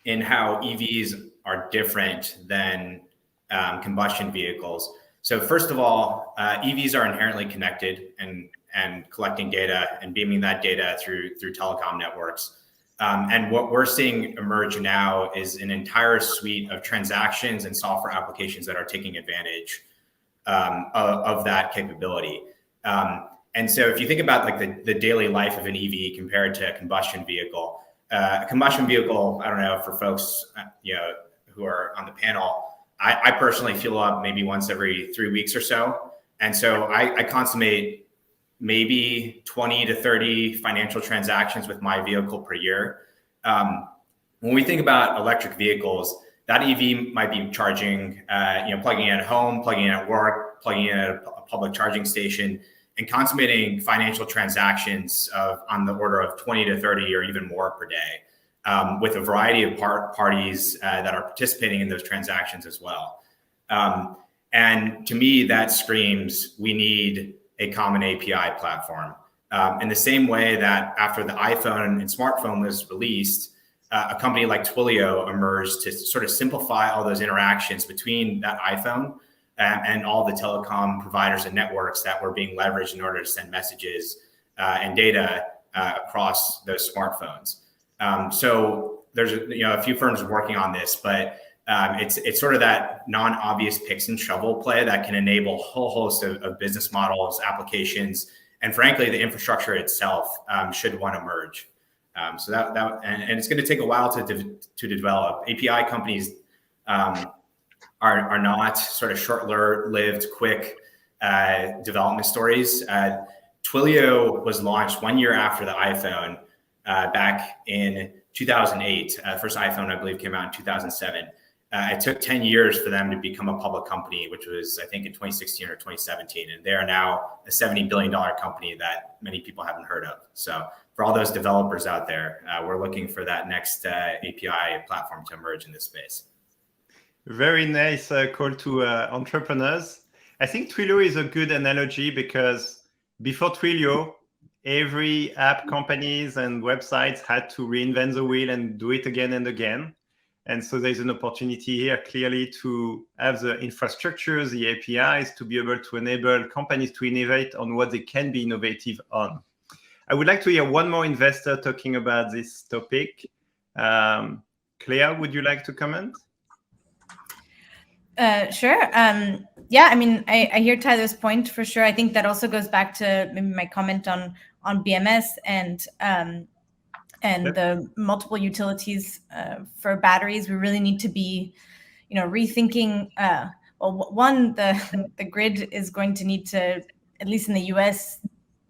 in how EVs are different than combustion vehicles. So first of all, EVs are inherently connected and collecting data and beaming that data through telecom networks. And what we're seeing emerge now is an entire suite of transactions and software applications that are taking advantage of that capability. And so if you think about like the daily life of an EV compared to a combustion vehicle, I don't know, for folks who are on the panel, I personally fuel up maybe once every 3 weeks or so. And so I consummate maybe 20 to 30 financial transactions with my vehicle per year. When we think about electric vehicles, that EV might be charging, plugging in at home, plugging in at work, plugging in at a public charging station, and consummating financial transactions on the order of 20 to 30 or even more per day, with a variety of parties that are participating in those transactions as well. And to me, that screams we need a common API platform. In the same way that after the iPhone and smartphone was released, a company like Twilio emerged to sort of simplify all those interactions between that iPhone and all the telecom providers and networks that were being leveraged in order to send messages and data across those smartphones. So there's a few firms working on this, but it's sort of that non-obvious picks and shovel play that can enable a whole host of business models, applications, and frankly, the infrastructure itself should one emerge. So and it's going to take a while to develop. API companies are not sort of short-lived, quick development stories. Twilio was launched 1 year after the iPhone back in 2008. First iPhone, I believe, came out in 2007. It took 10 years for them to become a public company, which was, I think, in 2016 or 2017. And they are now a $70 billion company that many people haven't heard of. So for all those developers out there, we're looking for that next API platform to emerge in this space. Very nice call to entrepreneurs. I think Twilio is a good analogy because before Twilio, every app companies and websites had to reinvent the wheel and do it again and again. And so there's an opportunity here clearly to have the infrastructure, the APIs, to be able to enable companies to innovate on what they can be innovative on. I would like to hear one more investor talking about this topic. Claire, would you like to comment? Sure. Yeah, I mean, I hear Tyler's point for sure. I think that also goes back to maybe my comment on BMS and the multiple utilities for batteries. We really need to be, rethinking. One, the grid is going to need to, at least in the U.S.,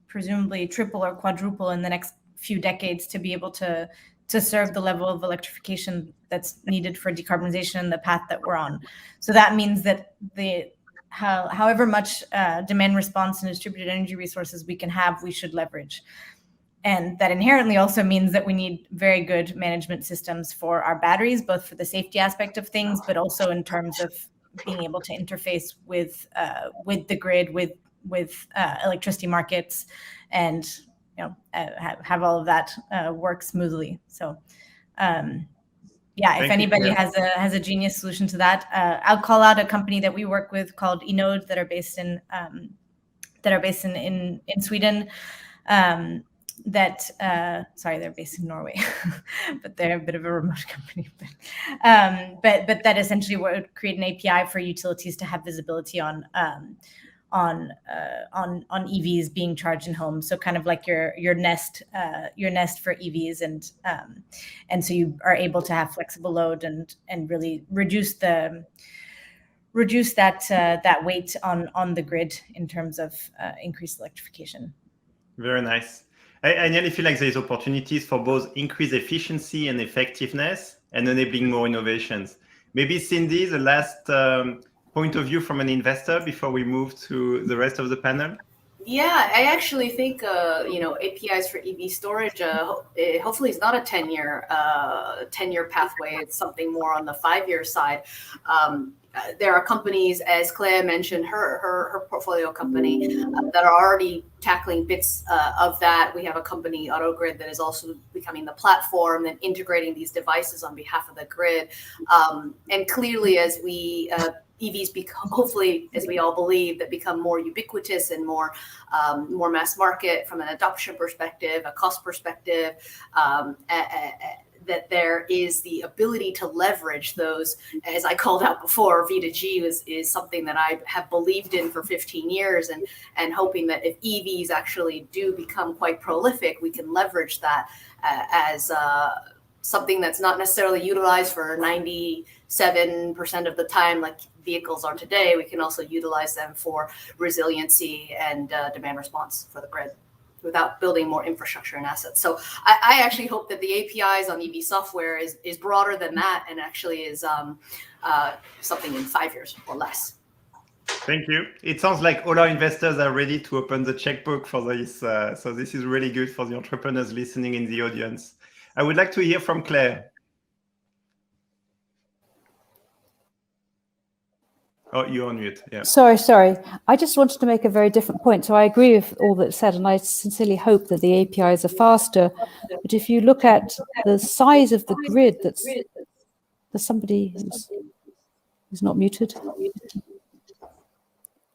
presumably triple or quadruple in the next few decades to be able to serve the level of electrification that's needed for decarbonization and the path that we're on. So that means that however much demand response and distributed energy resources we can have, we should leverage. And that inherently also means that we need very good management systems for our batteries, both for the safety aspect of things, but also in terms of being able to interface with the grid, with electricity markets, and have all of that work smoothly. So, if anybody has a genius solution to that, I'll call out a company that we work with called Enode that are based in Sweden. They're based in Norway, but they're a bit of a remote company. But that essentially would create an API for utilities to have visibility on EVs being charged in homes. So kind of like your Nest for EVs, and so you are able to have flexible load and really reduce that weight on the grid in terms of increased electrification. Very nice. I nearly feel like there's opportunities for both increased efficiency and effectiveness and enabling more innovations. Maybe Cindy, the last point of view from an investor before we move to the rest of the panel? Yeah, I actually think APIs for EV storage hopefully is not a 10-year pathway. It's something more on the 5-year side. There are companies, as Claire mentioned, her portfolio company, that are already tackling bits of that. We have a company, AutoGrid, that is also becoming the platform and integrating these devices on behalf of the grid. And clearly, as EVs become, hopefully, as we all believe, that become more ubiquitous and more mass market from an adoption perspective, a cost perspective, that there is the ability to leverage those, as I called out before, V2G is something that I have believed in for 15 years, and hoping that if EVs actually do become quite prolific, we can leverage that as something that's not necessarily utilized for 97% of the time, like vehicles are today, we can also utilize them for resiliency and demand response for the grid without building more infrastructure and assets. So I actually hope that the APIs on EV software is broader than that and actually is something in 5 years or less. Thank you. It sounds like all our investors are ready to open the checkbook for this. So this is really good for the entrepreneurs listening in the audience. I would like to hear from Claire. Oh, you're on mute. Yeah. Sorry. I just wanted to make a very different point. So I agree with all that's said, and I sincerely hope that the APIs are faster. But if you look at the size of the grid, there's somebody who's not muted.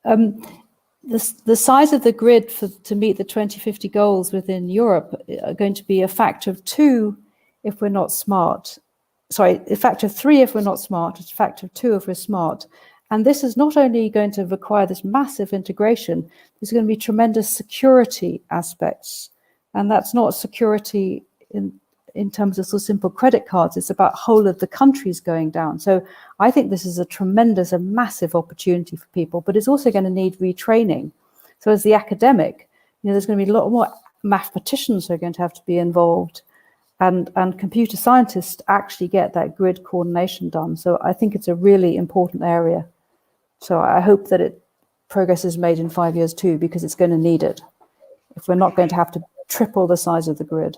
The size of the grid to meet the 2050 goals within Europe are going to be a factor of 2 if we're not smart. Sorry, a factor of 3 if we're not smart, it's a factor of 2 if we're smart. And this is not only going to require this massive integration, there's going to be tremendous security aspects. And that's not security in terms of so simple credit cards, it's about whole of the countries going down. So I think this is a tremendous and massive opportunity for people, but it's also going to need retraining. So as the academic, there's going to be a lot more mathematicians who are going to have to be involved, and computer scientists to actually get that grid coordination done. So I think it's a really important area. So I hope that progress is made in 5 years too, because it's going to need it if we're not going to have to triple the size of the grid.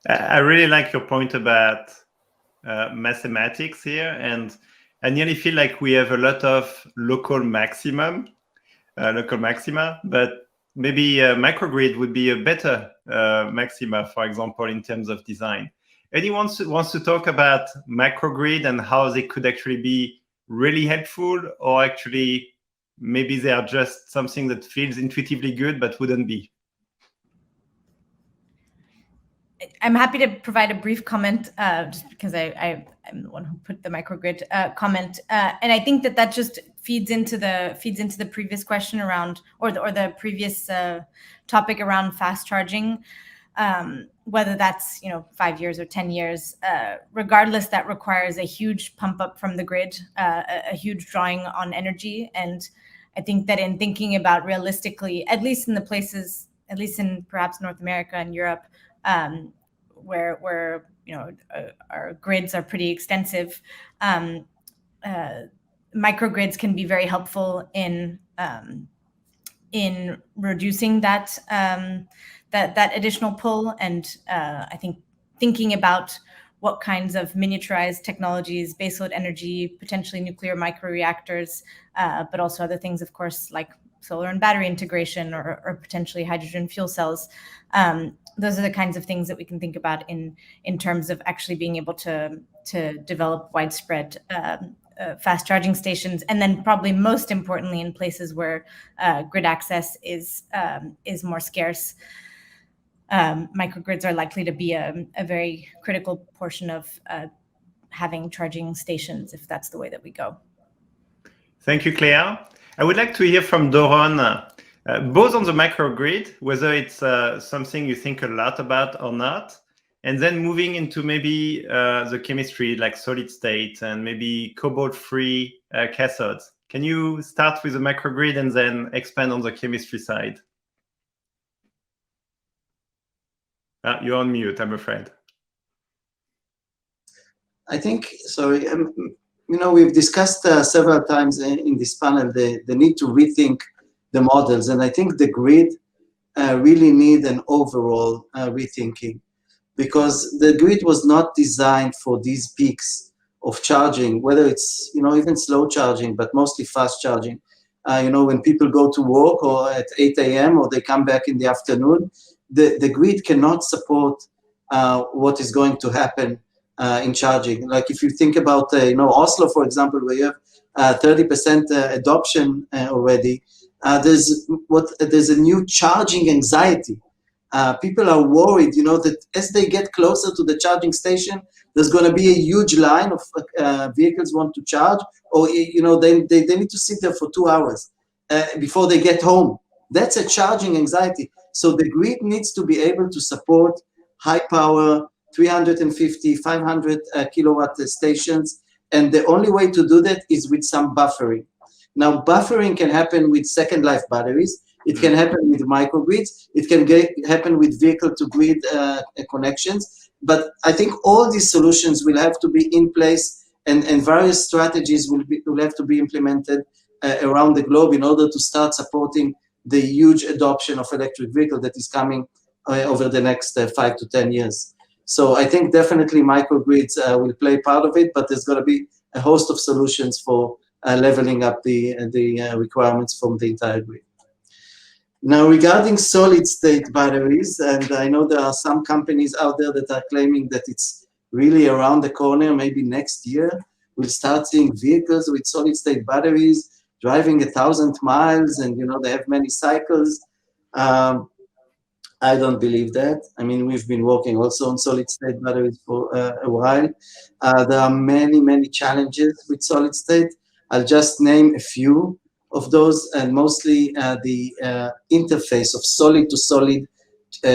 I really like your point about mathematics here, and I nearly feel like we have a lot of local maxima, but maybe a microgrid would be a better maxima, for example, in terms of design. Anyone wants to talk about microgrid and how they could actually be really helpful, or actually maybe they are just something that feels intuitively good but wouldn't be? I'm happy to provide a brief comment, just because I'm the one who put the microgrid comment, and I think that just feeds into the previous question around, or the previous topic around fast charging, whether that's 5 years or 10 years. Regardless, that requires a huge pump up from the grid, a huge drawing on energy, and I think that in thinking about realistically, at least in the places, at least in perhaps North America and Europe, where our grids are pretty extensive, microgrids can be very helpful in reducing that additional pull, and I think thinking about what kinds of miniaturized technologies, baseload energy, potentially nuclear microreactors, but also other things, of course, like solar and battery integration, or potentially hydrogen fuel cells. Those are the kinds of things that we can think about in terms of actually being able to develop widespread fast charging stations, and then probably most importantly in places where grid access is more scarce. Microgrids are likely to be a very critical portion of having charging stations, if that's the way that we go. Thank you, Claire. I would like to hear from Doron, both on the microgrid, whether it's something you think a lot about or not, and then moving into maybe the chemistry, like solid state and maybe cobalt-free cathodes. Can you start with the microgrid and then expand on the chemistry side? You're on mute, I'm afraid. I think, sorry, we've discussed several times in this panel the need to rethink the models, and I think the grid really need an overall rethinking, because the grid was not designed for these peaks of charging, whether it's even slow charging, but mostly fast charging. When people go to work or at 8 a.m. or they come back in the afternoon, the grid cannot support what is going to happen in charging. Like if you think about Oslo, for example, where you have 30% adoption already, there's a new charging anxiety. People are worried, that as they get closer to the charging station, there's going to be a huge line of vehicles want to charge, or they need to sit there for 2 hours before they get home. That's a charging anxiety. So the grid needs to be able to support high power, 350, 500 kilowatt stations, And the only way to do that is with some buffering. Now, buffering can happen with second life batteries. It can happen with microgrids. It can happen with vehicle-to-grid connections. But I think all these solutions will have to be in place, and various strategies will have to be implemented around the globe in order to start supporting the huge adoption of electric vehicle that is coming over the next 5 to 10 years. So I think definitely microgrids will play part of it, but there's going to be a host of solutions for leveling up the requirements from the entire grid. Now, regarding solid-state batteries, and I know there are some companies out there that are claiming that it's really around the corner, maybe next year, we'll start seeing vehicles with solid-state batteries driving 1,000 miles, and they have many cycles. I don't believe that. I mean, we've been working also on solid-state batteries for a while. There are many, many challenges with solid-state. I'll just name a few of those, and mostly the interface of solid-to-solid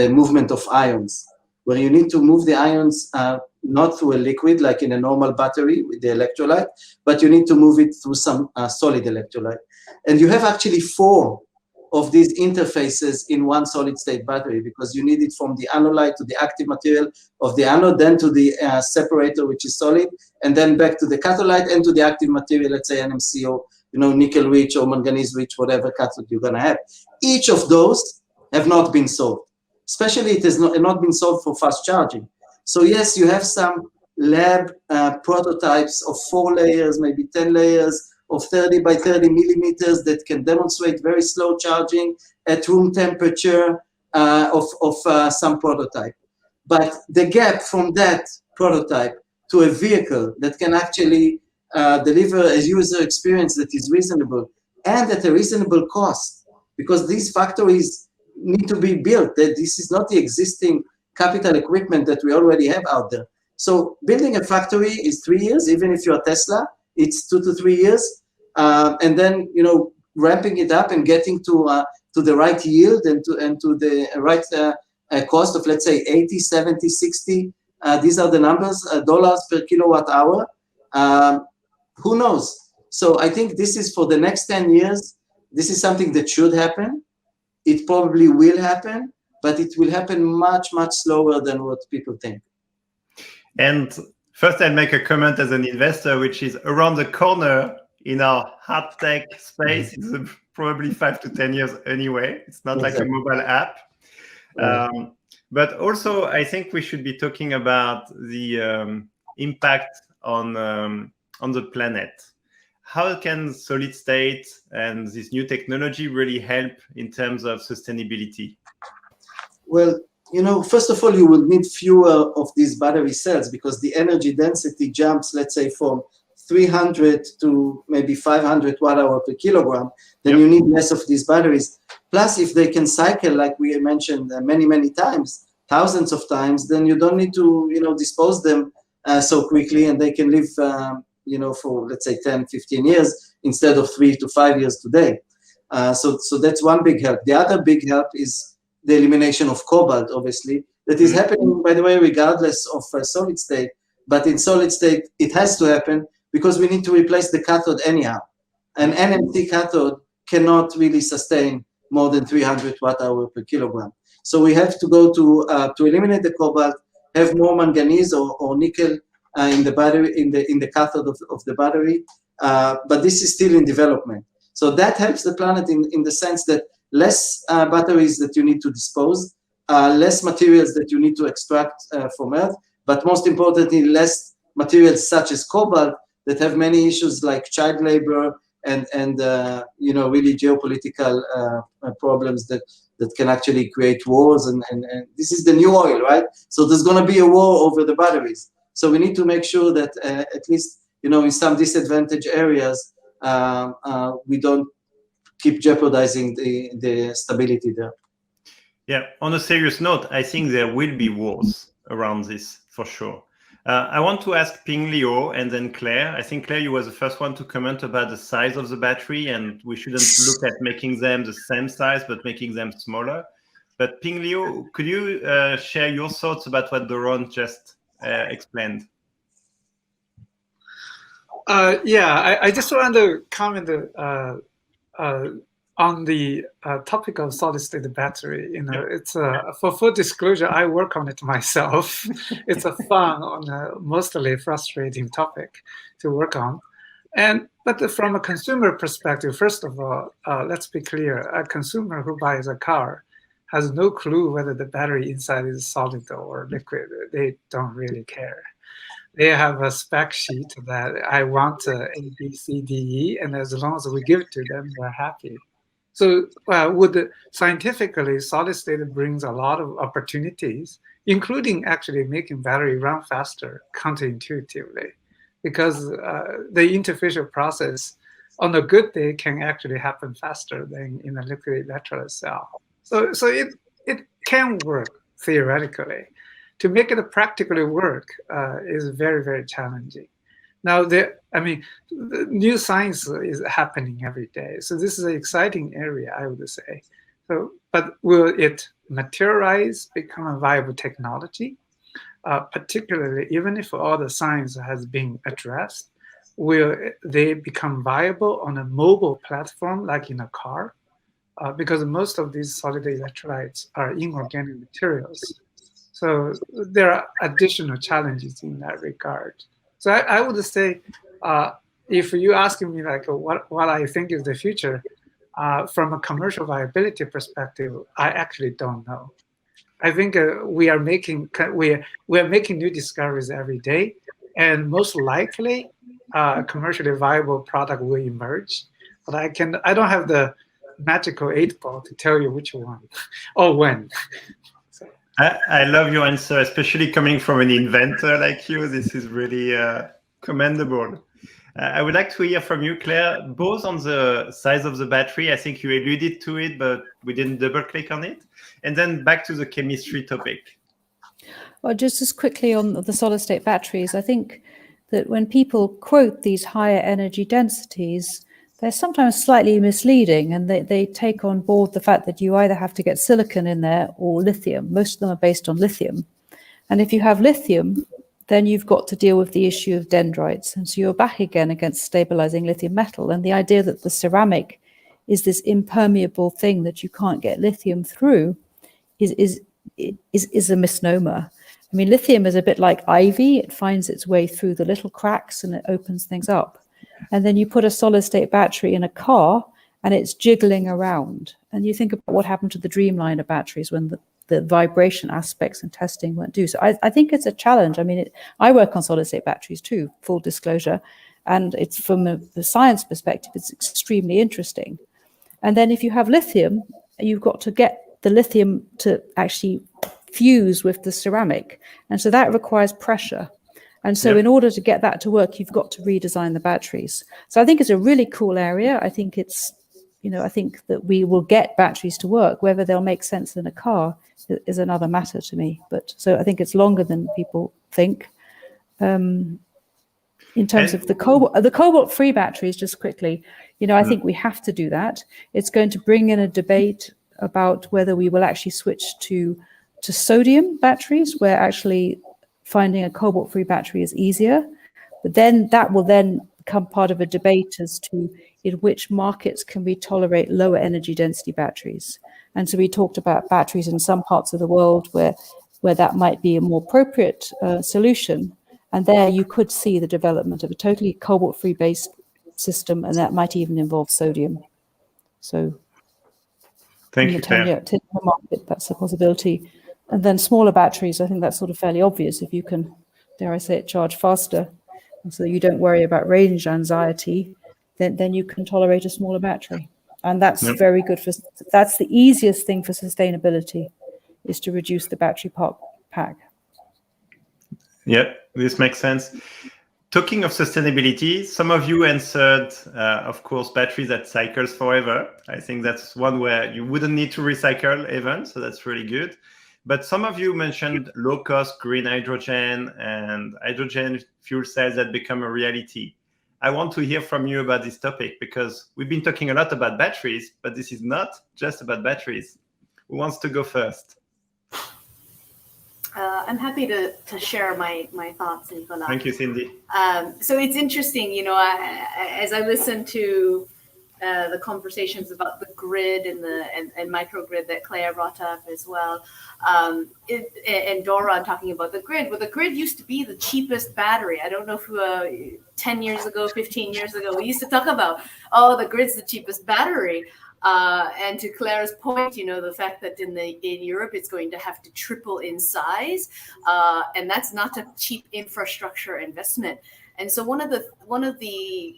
movement of ions, where you need to move the ions not through a liquid like in a normal battery with the electrolyte, but you need to move it through some solid electrolyte. And you have actually 4 of these interfaces in one solid-state battery, because you need it from the anolyte to the active material of the anode, then to the separator, which is solid, and then back to the catholyte and to the active material, let's say NMC or nickel-rich or manganese-rich, whatever cathode you're going to have. Each of those have not been solved. Especially it has not been solved for fast charging. So yes, you have some lab prototypes of 4 layers, maybe 10 layers, of 30 by 30 millimeters that can demonstrate very slow charging at room temperature of some prototype. But the gap from that prototype to a vehicle that can actually deliver a user experience that is reasonable and at a reasonable cost, because these factories need to be built. That this is not the existing capital equipment that we already have out there. So building a factory is 3 years, even if you're Tesla, it's 2 to 3 years, and then ramping it up and getting to the right yield and to the right cost of, let's say, 80, 70, 60. These are the numbers, dollars per kilowatt hour. Who knows? So I think this is for the next 10 years. This is something that should happen. It probably will happen, but it will happen much, much slower than what people think. And first, I'll make a comment as an investor, which is around the corner in our hard tech space. It's probably 5 to 10 years anyway. It's not like a mobile app. But also, I think we should be talking about the impact on the planet. How can solid state and this new technology really help in terms of sustainability? Well, first of all, you will need fewer of these battery cells, because the energy density jumps, let's say, from 300 to maybe 500 watt-hour per kilogram. Then you need less of these batteries. Plus, if they can cycle, like we mentioned many, many times, thousands of times, then you don't need to, dispose them so quickly, and they can live, for, let's say, 10, 15 years instead of 3 to 5 years today. So that's one big help. The other big help is the elimination of cobalt, obviously. That is happening, by the way, regardless of solid state. But in solid state, it has to happen because we need to replace the cathode anyhow. An NMC cathode cannot really sustain more than 300 watt-hour per kilogram. So we have to go to eliminate the cobalt, have more manganese or nickel in the battery, in the cathode of the battery. But this is still in development. So that helps the planet in the sense that less batteries that you need to dispose, less materials that you need to extract from Earth, but most importantly, less materials such as cobalt that have many issues like child labor and really geopolitical problems that can actually create wars. And this is the new oil, right? So there's going to be a war over the batteries. So we need to make sure that at least, in some disadvantaged areas, we don't keep jeopardizing the stability there. Yeah, on a serious note, I think there will be wars around this for sure. I want to ask Ping Liu and then Claire. I think, Claire, you were the first one to comment about the size of the battery, and we shouldn't look at making them the same size, but making them smaller. But Ping Liu, could you share your thoughts about what Doron just explained? Yeah, I just want to comment on the topic of solid-state battery. It's for full disclosure, I work on it myself. It's a fun on a mostly frustrating topic to work on. But from a consumer perspective, first of all, let's be clear: a consumer who buys a car has no clue whether the battery inside is solid or liquid. They don't really care. They have a spec sheet that I want A, B, C, D, E, and as long as we give it to them, they're happy. So scientifically, solid state brings a lot of opportunities, including actually making battery run faster counterintuitively, because the interfacial process on a good day can actually happen faster than in a liquid electrolyte cell. So it can work theoretically. To make it practically work is very, very challenging. Now, the new science is happening every day. So this is an exciting area, I would say. So, but will it materialize, become a viable technology? Particularly, even if all the science has been addressed, will they become viable on a mobile platform like in a car? Because most of these solid electrolytes are inorganic materials. So there are additional challenges in that regard. So I would say, if you ask me like what I think is the future, from a commercial viability perspective, I actually don't know. I think we are making new discoveries every day, and most likely, a commercially viable product will emerge. But I don't have the magical 8-ball to tell you which one or when. I love your answer, especially coming from an inventor like you. This is really commendable. I would like to hear from you, Claire, both on the size of the battery. I think you alluded to it, but we didn't double click on it. And then back to the chemistry topic. Well, just as quickly on the solid state batteries, I think that when people quote these higher energy densities, they're sometimes slightly misleading, and they take on board the fact that you either have to get silicon in there or lithium. Most of them are based on lithium. And if you have lithium, then you've got to deal with the issue of dendrites. And so you're back again against stabilizing lithium metal. And the idea that the ceramic is this impermeable thing that you can't get lithium through is a misnomer. I mean, lithium is a bit like ivy. It finds its way through the little cracks and it opens things up. And then you put a solid state battery in a car and it's jiggling around. And you think about what happened to the Dreamliner batteries when the vibration aspects and testing weren't due. So I think it's a challenge. I mean, I work on solid state batteries too, full disclosure. And it's from the science perspective, it's extremely interesting. And then if you have lithium, you've got to get the lithium to actually fuse with the ceramic. And so that requires pressure. And so in order to get that to work, you've got to redesign the batteries. So I think it's a really cool area. I think it's, I think that we will get batteries to work. Whether they'll make sense in a car is another matter to me. But so I think it's longer than people think. In terms of the cobalt-free batteries, just quickly, I think we have to do that. It's going to bring in a debate about whether we will actually switch to sodium batteries, where actually finding a cobalt-free battery is easier. But then that will then become part of a debate as to in which markets can we tolerate lower energy density batteries. And so we talked about batteries in some parts of the world where that might be a more appropriate solution. And there you could see the development of a totally cobalt-free based system, and that might even involve sodium. So thank you, Claire. Market, that's a possibility. And then smaller batteries, I think that's sort of fairly obvious. If you can, dare I say it, charge faster, and so you don't worry about range anxiety, then you can tolerate a smaller battery. And that's very good that's the easiest thing for sustainability, is to reduce the battery pack. Yep, this makes sense. Talking of sustainability, some of you answered, of course, batteries that cycles forever. I think that's one where you wouldn't need to recycle even, so that's really good. But some of you mentioned low-cost green hydrogen and hydrogen fuel cells that become a reality. I want to hear from you about this topic, because we've been talking a lot about batteries, but this is not just about batteries. Who wants to go first? I'm happy to share my thoughts, Nicola. Thank you, Cindy. So it's interesting, you know, as I listen to the conversations about the grid and microgrid that Claire brought up as well, and Doron talking about the grid. Well, the grid used to be the cheapest battery. I don't know if 10 years ago, 15 years ago, we used to talk about, oh, the grid's the cheapest battery. And to Claire's point, you know, the fact that in Europe it's going to have to triple in size, and that's not a cheap infrastructure investment. And so one of the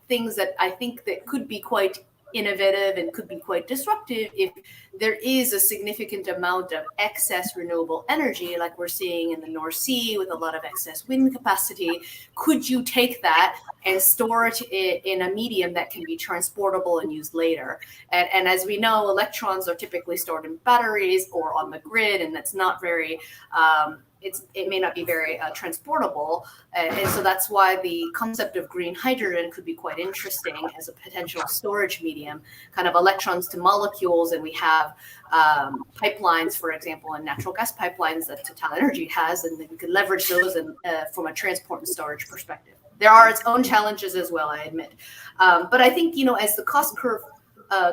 things that I think that could be quite innovative and could be quite disruptive if there is a significant amount of excess renewable energy, like we're seeing in the North Sea with a lot of excess wind capacity. Could you take that and store it in a medium that can be transportable and used later? And as we know, electrons are typically stored in batteries or on the grid, and that's not very it may not be very transportable. And so that's why the concept of green hydrogen could be quite interesting as a potential storage medium, kind of electrons to molecules. And we have pipelines, for example, and natural gas pipelines that Total Energy has, and we could leverage those from a transport and storage perspective. There are its own challenges as well, I admit. But I think, you know, as the cost curve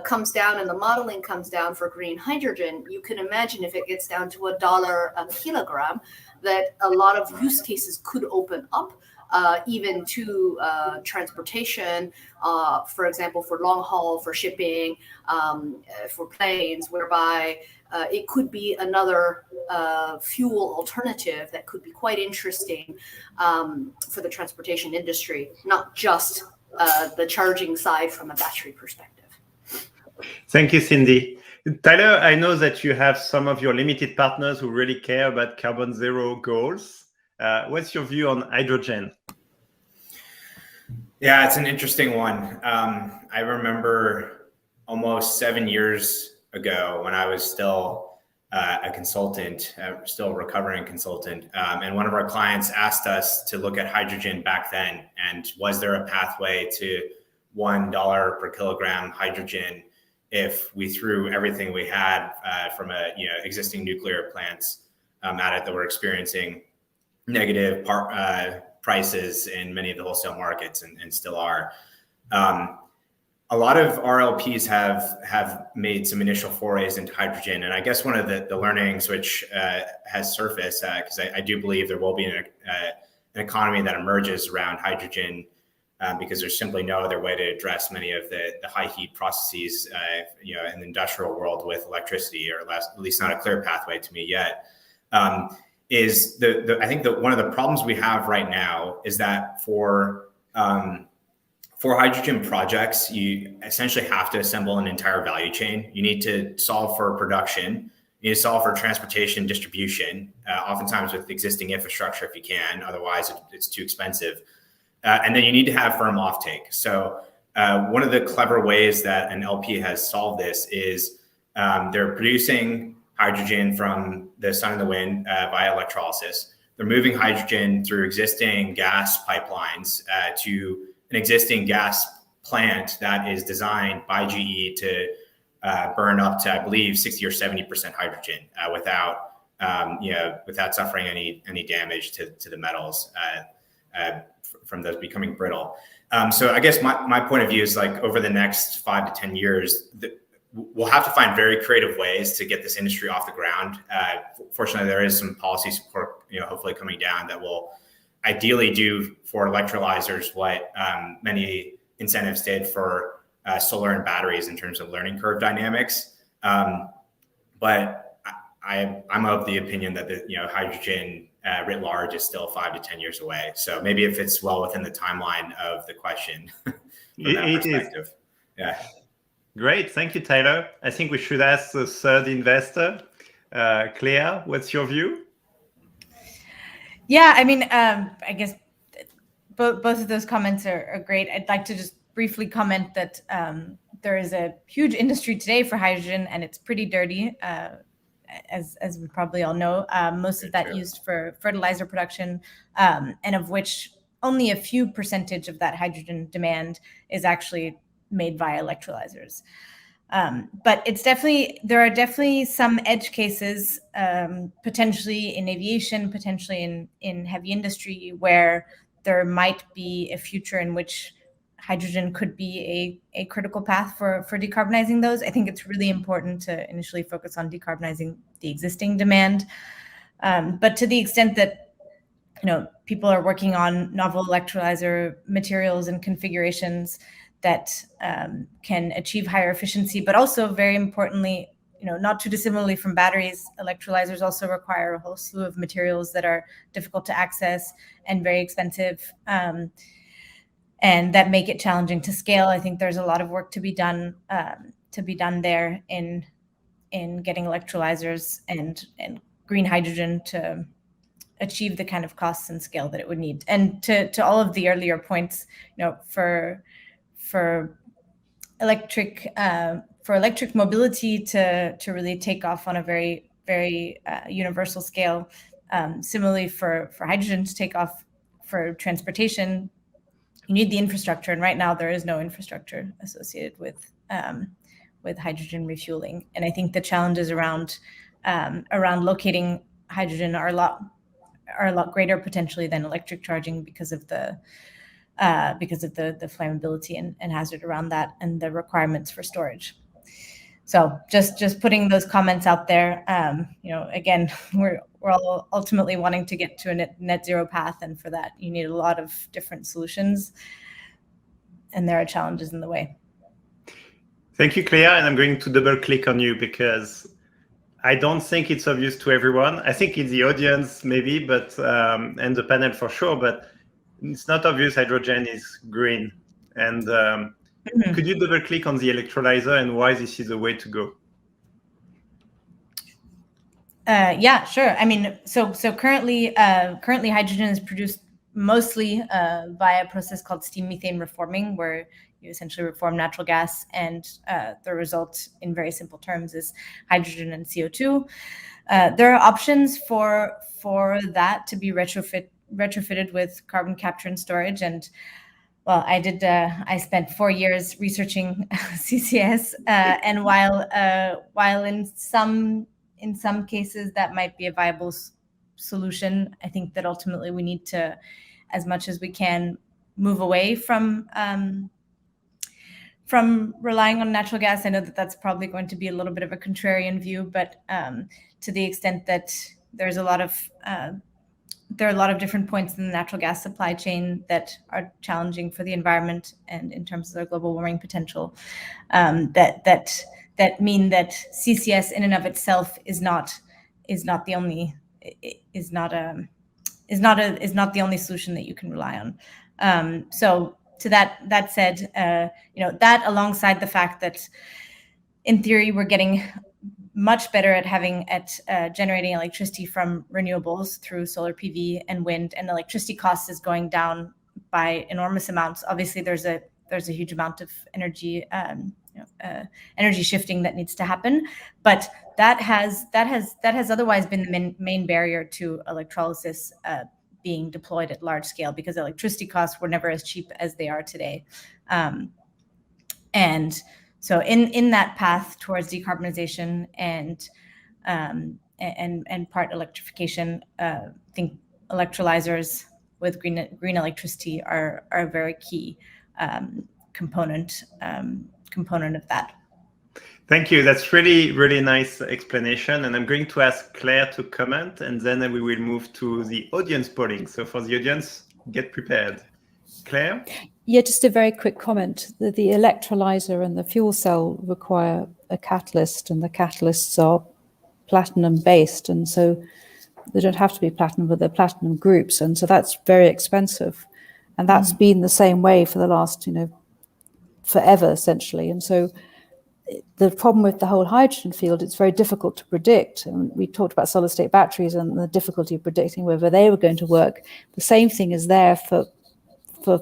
comes down and the modeling comes down for green hydrogen, you can imagine if it gets down to $1 a kilogram, that a lot of use cases could open up, even to transportation, for example, for long haul, for shipping, for planes, whereby it could be another fuel alternative that could be quite interesting for the transportation industry, not just the charging side from a battery perspective. Thank you, Cindy. Tyler, I know that you have some of your limited partners who really care about carbon zero goals. What's your view on hydrogen? Yeah, it's an interesting one. I remember almost 7 years ago when I was still a consultant, still a recovering consultant, and one of our clients asked us to look at hydrogen back then, and was there a pathway to $1 per kilogram hydrogen if we threw everything we had from existing nuclear plants at it that were experiencing negative prices in many of the wholesale markets and still are. A lot of RLPs have made some initial forays into hydrogen, and I guess one of the learnings which has surfaced, because I do believe there will be an economy that emerges around hydrogen, because there's simply no other way to address many of the high heat processes, in the industrial world with electricity, or at least not a clear pathway to me yet. Is I think that one of the problems we have right now is that for hydrogen projects, you essentially have to assemble an entire value chain. You need to solve for production. You need to solve for transportation, distribution, oftentimes with existing infrastructure if you can. Otherwise, it's too expensive. And then you need to have firm offtake. So one of the clever ways that an LP has solved this is they're producing hydrogen from the sun and the wind via electrolysis. They're moving hydrogen through existing gas pipelines to an existing gas plant that is designed by GE to burn up to, I believe, 60 or 70% hydrogen without suffering any damage to the metals from those becoming brittle. So I guess my point of view is, like, over the next 5 to 10 years, we'll have to find very creative ways to get this industry off the ground. Fortunately, there is some policy support, hopefully coming down that will ideally do for electrolyzers what many incentives did for solar and batteries in terms of learning curve dynamics. But I'm of the opinion that hydrogen writ large is still 5 to 10 years away. So maybe it fits well within the timeline of the question from that perspective. Yeah. Great. Thank you, Tyler. I think we should ask the third investor. Claire, what's your view? Yeah, I mean, I guess both of those comments are great. I'd like to just briefly comment that there is a huge industry today for hydrogen, and it's pretty dirty, as we probably all know. Most of that used for fertilizer production, and of which only a few percentage of that hydrogen demand is actually made via electrolyzers. But there are definitely some edge cases, potentially in aviation, potentially in heavy industry, where there might be a future in which hydrogen could be a critical path for decarbonizing those. I think it's really important to initially focus on decarbonizing the existing demand. But to the extent that people are working on novel electrolyzer materials and configurations that can achieve higher efficiency, but also very importantly, not too dissimilarly from batteries, electrolyzers also require a whole slew of materials that are difficult to access and very expensive, and that make it challenging to scale. I think there's a lot of work to be done there in getting electrolyzers and green hydrogen to achieve the kind of costs and scale that it would need. And to all of the earlier points, for electric mobility to really take off on a very, very universal scale. Similarly, for hydrogen to take off for transportation, you need the infrastructure, and right now there is no infrastructure associated with hydrogen refueling. And I think the challenges around locating hydrogen are a lot greater potentially than electric charging because of the flammability and hazard around that and the requirements for storage. So just putting those comments out there. Again, we're all ultimately wanting to get to a net zero path, and for that you need a lot of different solutions, and there are challenges in the way. Thank you, Claire. And I'm going to double click on you because I don't think it's obvious to everyone. I think in the audience maybe, but and the panel for sure, but it's not obvious hydrogen is green. And could you double click on the electrolyzer and why this is the way to go? Yeah, sure. I mean, so currently hydrogen is produced mostly via a process called steam methane reforming, where you essentially reform natural gas, and the result in very simple terms is hydrogen and CO2. There are options for that to be retrofitted with carbon capture and storage. And well, I spent 4 years researching CCS, and while in some cases that might be a viable solution, I think that ultimately we need to, as much as we can, move away from relying on natural gas. I know that that's probably going to be a little bit of a contrarian view, but to the extent that there are a lot of different points in the natural gas supply chain that are challenging for the environment and in terms of their global warming potential, that mean that CCS in and of itself is not the only solution that you can rely on. So to that said, that alongside the fact that in theory we're getting much better at generating electricity from renewables through solar PV and wind, and electricity cost is going down by enormous amounts. Obviously, there's a huge amount of energy shifting that needs to happen, but that has otherwise been the main barrier to electrolysis being deployed at large scale, because electricity costs were never as cheap as they are today. And so in that path towards decarbonization and part electrification, I think electrolyzers with green electricity are a very key component of that. Thank you. That's really, really nice explanation. And I'm going to ask Claire to comment, and then we will move to the audience polling. So for the audience, get prepared. Claire? Yeah, just a very quick comment. The electrolyzer and the fuel cell require a catalyst, and the catalysts are platinum-based. And so they don't have to be platinum, but they're platinum groups. And so that's very expensive. And that's been the same way for the last, forever, essentially. And so the problem with the whole hydrogen field, it's very difficult to predict. And we talked about solid state batteries and the difficulty of predicting whether they were going to work. The same thing is there for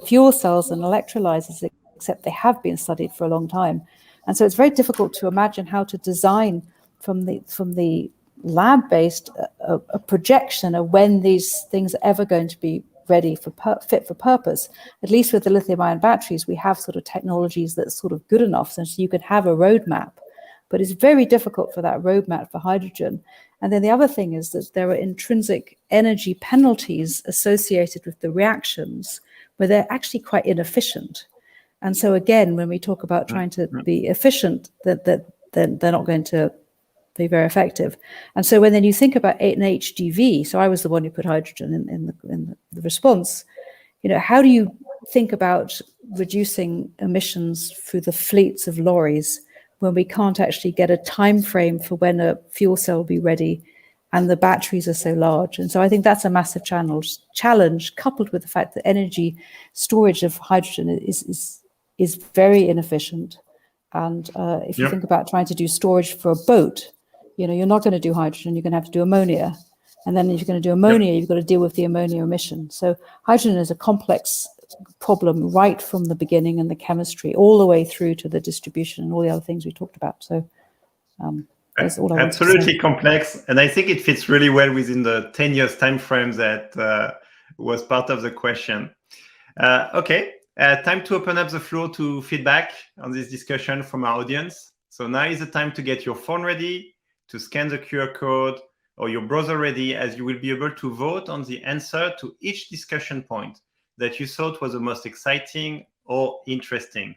fuel cells and electrolyzers, except they have been studied for a long time. And so it's very difficult to imagine how to design from the lab-based a projection of when these things are ever going to be ready for fit for purpose. At least with the lithium-ion batteries, we have sort of technologies that's sort of good enough, so you can have a roadmap. But it's very difficult for that roadmap for hydrogen. And then the other thing is that there are intrinsic energy penalties associated with the reactions where they're actually quite inefficient. And so again, when we talk about trying to be efficient, that they're not going to be very effective. And so when then you think about an HDV, so I was the one who put hydrogen in the response, how do you think about reducing emissions through the fleets of lorries when we can't actually get a time frame for when a fuel cell will be ready and the batteries are so large? And so I think that's a massive challenge coupled with the fact that energy storage of hydrogen is very inefficient. And if you think about trying to do storage for a boat, you're not going to do hydrogen, you're going to have to do ammonia. And then if you're going to do ammonia, you've got to deal with the ammonia emission. So hydrogen is a complex problem right from the beginning and the chemistry all the way through to the distribution and all the other things we talked about. So that's all I want to say. Absolutely complex. And I think it fits really well within the 10 years time frame that was part of the question. Okay, time to open up the floor to feedback on this discussion from our audience. So now is the time to get your phone ready, to scan the QR code, or your browser ready, as you will be able to vote on the answer to each discussion point that you thought was the most exciting or interesting.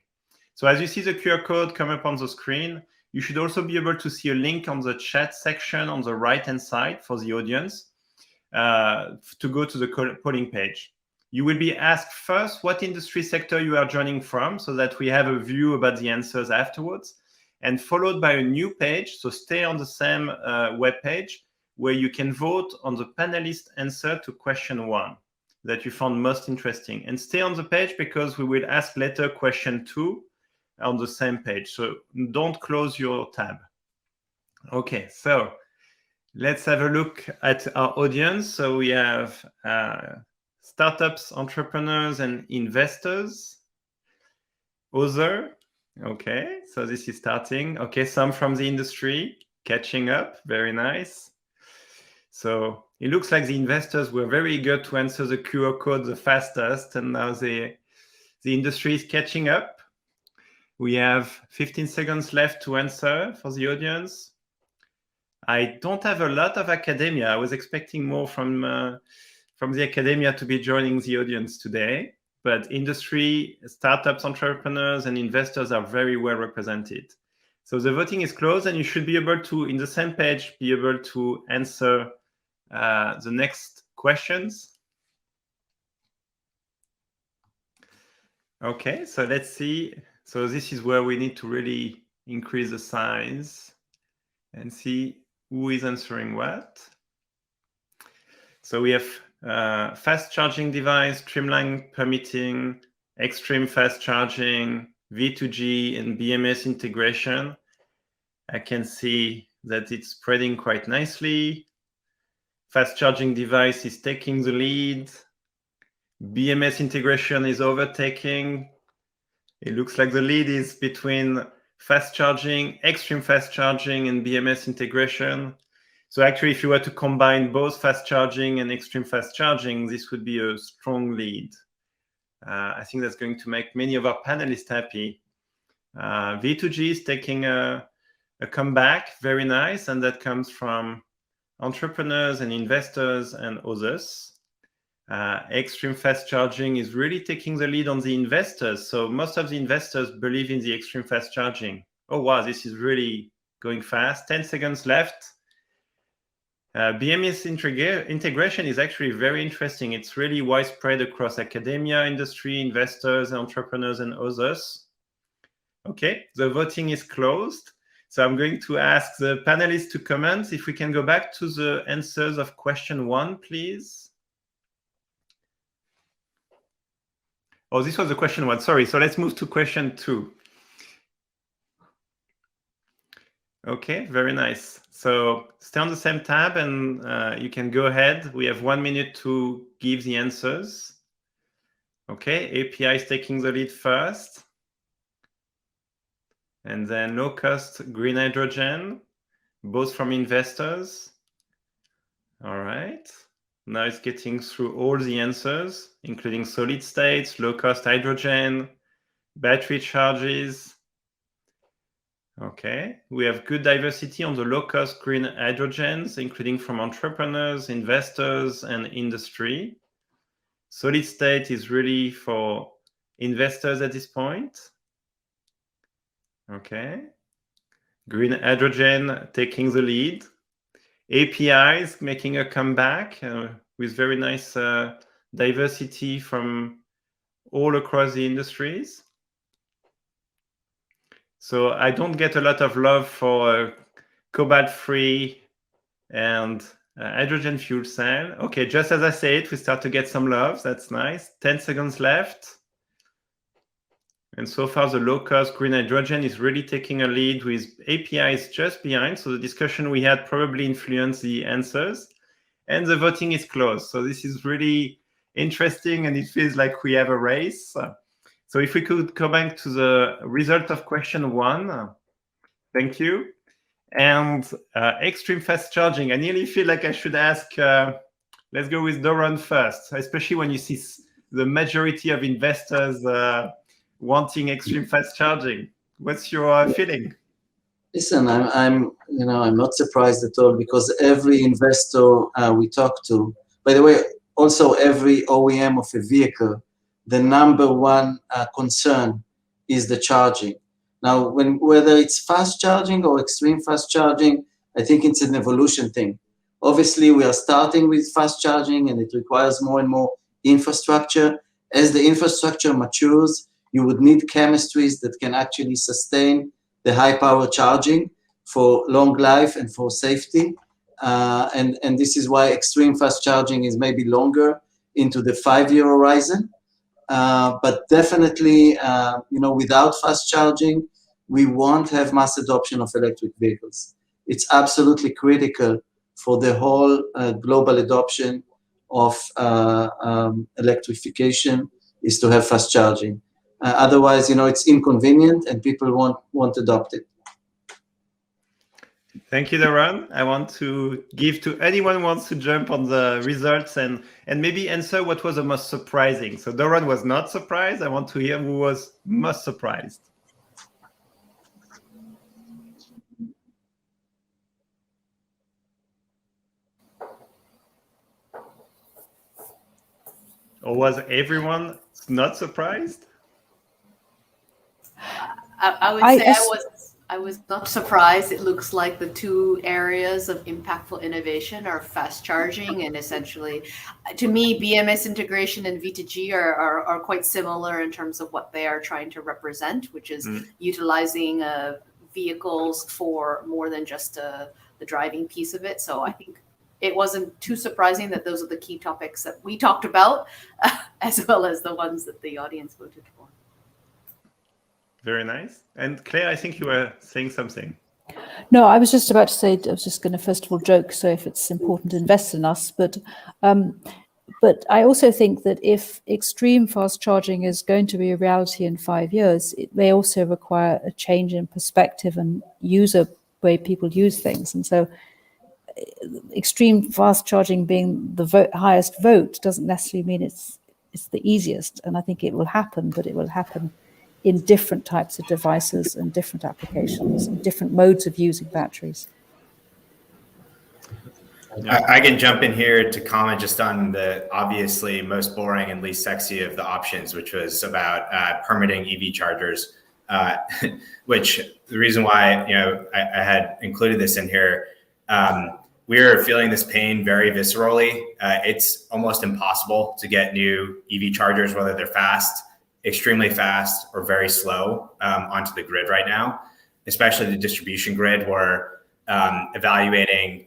So as you see the QR code come up on the screen, you should also be able to see a link on the chat section on the right-hand side for the audience to go to the polling page. You will be asked first what industry sector you are joining from so that we have a view about the answers afterwards, and followed by a new page, so stay on the same web page, where you can vote on the panelist answer to question 1 that you found most interesting. And stay on the page because we will ask later question 2 on the same page. So don't close your tab. Okay, so let's have a look at our audience. So we have startups, entrepreneurs, and investors. Other, okay, so this is starting. Okay, some from the industry, catching up, very nice. So it looks like the investors were very eager to answer the QR code the fastest, and now the industry is catching up. We have 15 seconds left to answer for the audience. I don't have a lot of academia. I was expecting more from the academia to be joining the audience today, but industry, startups, entrepreneurs, and investors are very well represented. So the voting is closed, and you should be able to, in the same page, be able to answer the next questions. Okay, so let's see. So this is where we need to really increase the size and see who is answering what. So we have fast charging device, streamline permitting, extreme fast charging, V2G, and BMS integration. I can see that it's spreading quite nicely. Fast charging device is taking the lead. BMS integration is overtaking. It looks like the lead is between fast charging, extreme fast charging, and BMS integration. So actually, if you were to combine both fast charging and extreme fast charging, this would be a strong lead. I think that's going to make many of our panelists happy. V2G is taking a comeback, very nice, and that comes from entrepreneurs and investors and others. Extreme fast charging is really taking the lead on the investors. So most of the investors believe in the extreme fast charging. Oh, wow, this is really going fast. 10 seconds left. BMS integration is actually very interesting. It's really widespread across academia, industry, investors, entrepreneurs, and others. Okay, the voting is closed. So I'm going to ask the panelists to comment. If we can go back to the answers of question 1, please. Oh, this was the question 1, sorry. So let's move to question 2. Okay, very nice. So stay on the same tab and you can go ahead. We have 1 minute to give the answers. Okay, API is taking the lead first. And then low-cost green hydrogen, both from investors. All right, Now it's getting through all the answers, including solid states, low-cost hydrogen, battery charges. Okay, we have good diversity on the low-cost green hydrogens, including from entrepreneurs, investors, and industry. Solid state is really for investors at this point. Okay. Green hydrogen taking the lead. APIs making a comeback with very nice diversity from all across the industries. So I don't get a lot of love for cobalt-free and hydrogen fuel cell. Okay, just as I said, we start to get some love. That's nice. 10 seconds left. And so far, the low-cost green hydrogen is really taking a lead with APIs just behind. So the discussion we had probably influenced the answers. And the voting is closed. So this is really interesting, and it feels like we have a race. So if we could go back to the result of question 1. Thank you. And extreme fast charging. I nearly feel like I should ask, let's go with Doron first, especially when you see the majority of investors wanting extreme fast charging. What's your feeling? Listen, I'm not surprised at all, because every investor we talk to, by the way, also every OEM of a vehicle, the number one concern is the charging. Now, whether it's fast charging or extreme fast charging, I think it's an evolution thing. Obviously, we are starting with fast charging, and it requires more and more infrastructure. As the infrastructure matures, you would need chemistries that can actually sustain the high power charging for long life and for safety. And this is why extreme fast charging is maybe longer into the 5-year horizon. But definitely, without fast charging, we won't have mass adoption of electric vehicles. It's absolutely critical for the whole global adoption of electrification is to have fast charging. Otherwise, it's inconvenient and people won't adopt it. Thank you, Doron. I want to give to anyone who wants to jump on the results and maybe answer what was the most surprising. So Doron was not surprised. I want to hear who was most surprised. Or was everyone not surprised? I would say I was not surprised. It looks like the two areas of impactful innovation are fast charging and essentially, to me, BMS integration and V2G are quite similar in terms of what they are trying to represent, which is utilizing vehicles for more than just the driving piece of it. So I think it wasn't too surprising that those are the key topics that we talked about, as well as the ones that the audience voted for. Very nice. And Claire, I think you were saying something. No, I was just about to say, I was just going to first of all joke, so if it's important to invest in us, but I also think that if extreme fast charging is going to be a reality in 5 years, it may also require a change in perspective and user way people use things. And so extreme fast charging being the highest vote doesn't necessarily mean it's the easiest. And I think it will happen, but it will happen in different types of devices and different applications and different modes of using batteries. I can jump in here to comment just on the obviously most boring and least sexy of the options, which was about permitting EV chargers, which the reason why I had included this in here, we're feeling this pain very viscerally. It's almost impossible to get new EV chargers, whether they're fast, extremely fast, or very slow onto the grid right now, especially the distribution grid. We're evaluating,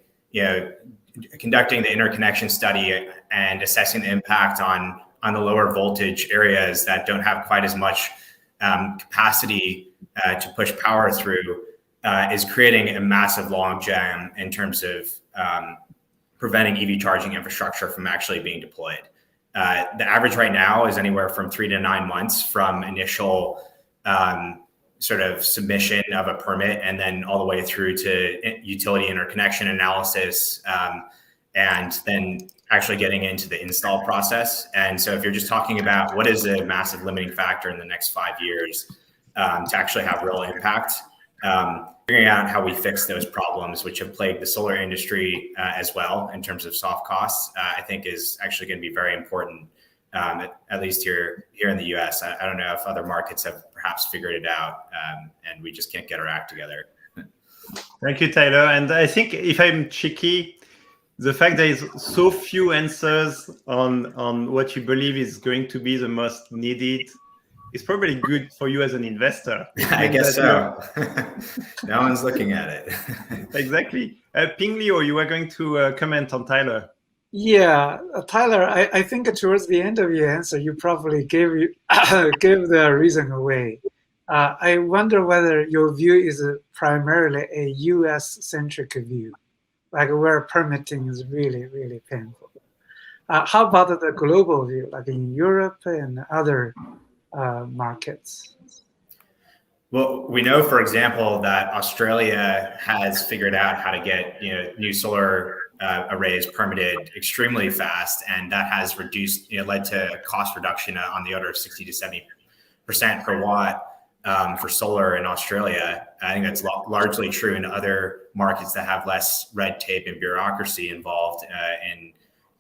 conducting the interconnection study and assessing the impact on the lower voltage areas that don't have quite as much capacity to push power through, is creating a massive logjam in terms of preventing EV charging infrastructure from actually being deployed. The average right now is anywhere from 3 to 9 months from initial sort of submission of a permit, and then all the way through to utility interconnection analysis, and then actually getting into the install process. And so if you're just talking about what is a massive limiting factor in the next 5 years to actually have real impact, figuring out how we fix those problems, which have plagued the solar industry as well in terms of soft costs, I think is actually going to be very important, at least here in the US. I don't know if other markets have perhaps figured it out, and we just can't get our act together. Thank you, Tyler. And I think if I'm cheeky, the fact there is so few answers on what you believe is going to be the most needed is probably good for you as an investor. I guess so. No one's looking at it. Exactly. Ping Leo, you were going to comment on Tyler. Yeah, Tyler, I think towards the end of your answer, you probably gave the reason away. I wonder whether your view is primarily a US-centric view, like where permitting is really, really painful. How about the global view, like in Europe and other markets? Well, we know, for example, that Australia has figured out how to get new solar arrays permitted extremely fast, and that has reduced, led to cost reduction on the order of 60 to 70% per watt for solar in Australia. I think that's largely true in other markets that have less red tape and bureaucracy involved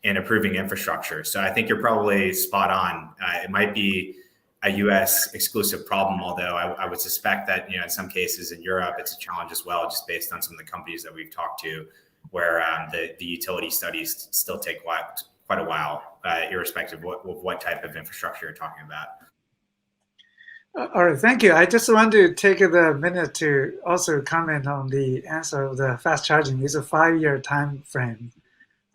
in approving infrastructure. So I think you're probably spot on. It might be a U.S. exclusive problem, although I would suspect that in some cases in Europe it's a challenge as well, just based on some of the companies that we've talked to, where the utility studies still take quite a while, irrespective of what type of infrastructure you're talking about. All right, thank you. I just want to take the minute to also comment on the answer of the fast charging. It's a 5-year time frame.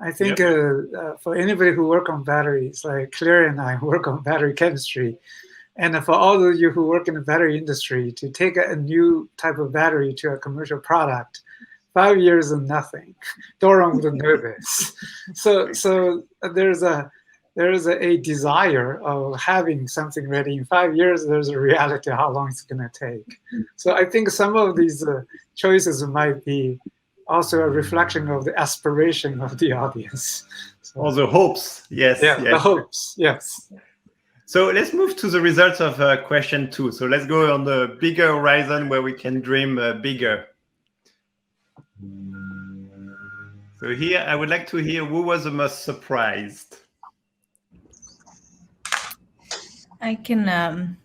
I think for anybody who work on batteries, like Claire and I work on battery chemistry, and for all of you who work in the battery industry, to take a new type of battery to a commercial product, 5 years is nothing. Doron would know this. So there's a desire of having something ready in 5 years. There's a reality of how long it's going to take. So I think some of these choices might be also a reflection of the aspiration of the audience. So, or the hopes, yes. Yeah, yes. The hopes, yes. So let's move to the results of question 2. So let's go on the bigger horizon where we can dream bigger. So here, I would like to hear who was the most surprised. I can,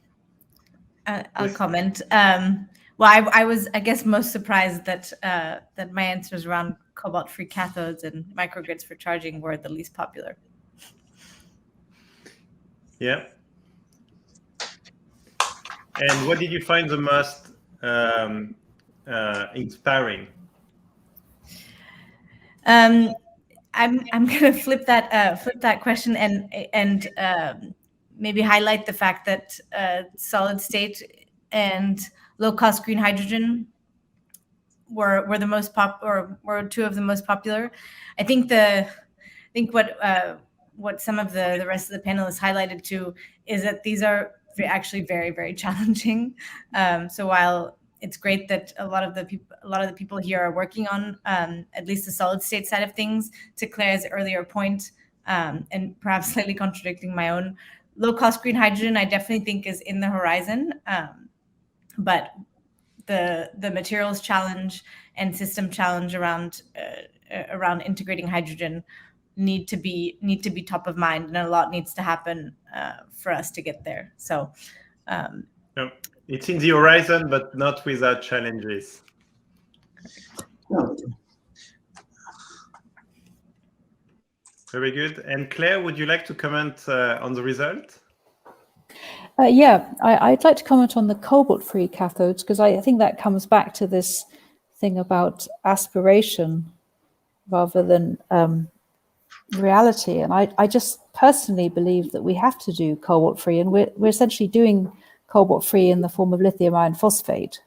I'll comment. Well, I was, I guess, most surprised that that my answers around cobalt-free cathodes and microgrids for charging were the least popular. Yeah. And what did you find the most inspiring? I'm gonna flip that question and maybe highlight the fact that solid state and low cost green hydrogen were the most were two of the most popular. I think what some of the rest of the panelists highlighted too is that these are actually very, very challenging. So while it's great that a lot of the people here are working on at least the solid state side of things, to Claire's earlier point, and perhaps slightly contradicting my own, low cost green hydrogen I definitely think is in the horizon, but the materials challenge and system challenge around integrating hydrogen need to be top of mind, and a lot needs to happen for us to get there. So it's in the horizon, but not without challenges. Very good. And Claire, would you like to comment on the result? Yeah, I'd like to comment on the cobalt-free cathodes, because I think that comes back to this thing about aspiration rather than reality. And I just personally believe that we have to do cobalt-free, and we're essentially doing cobalt-free in the form of lithium iron phosphate.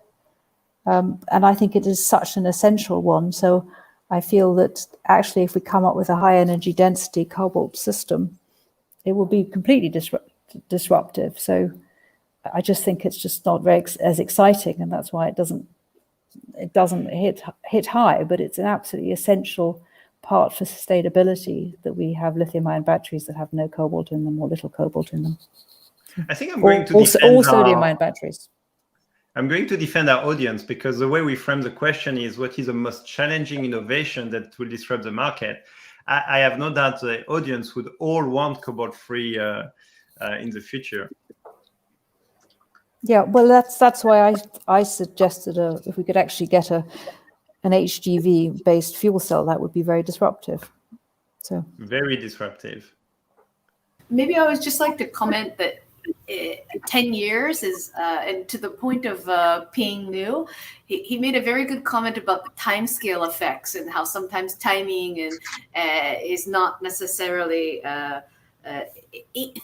And I think it is such an essential one. So I feel that actually if we come up with a high energy density cobalt system, it will be completely disruptive. So I just think it's just not very as exciting, and that's why it doesn't hit high, but it's an absolutely essential part for sustainability that we have lithium-ion batteries that have no cobalt in them or little cobalt in them. I think I'm going to defend all sodium-ion batteries. I'm going to defend our audience, because the way we frame the question is, what is the most challenging innovation that will disrupt the market? I have no doubt the audience would all want cobalt-free in the future. Yeah, well, that's why I suggested if we could actually get an HGV-based fuel cell, that would be very disruptive. So very disruptive. Maybe I would just like to comment that 10 years is, and to the point of Ping Liu, he made a very good comment about the timescale effects and how sometimes timing is not necessarily,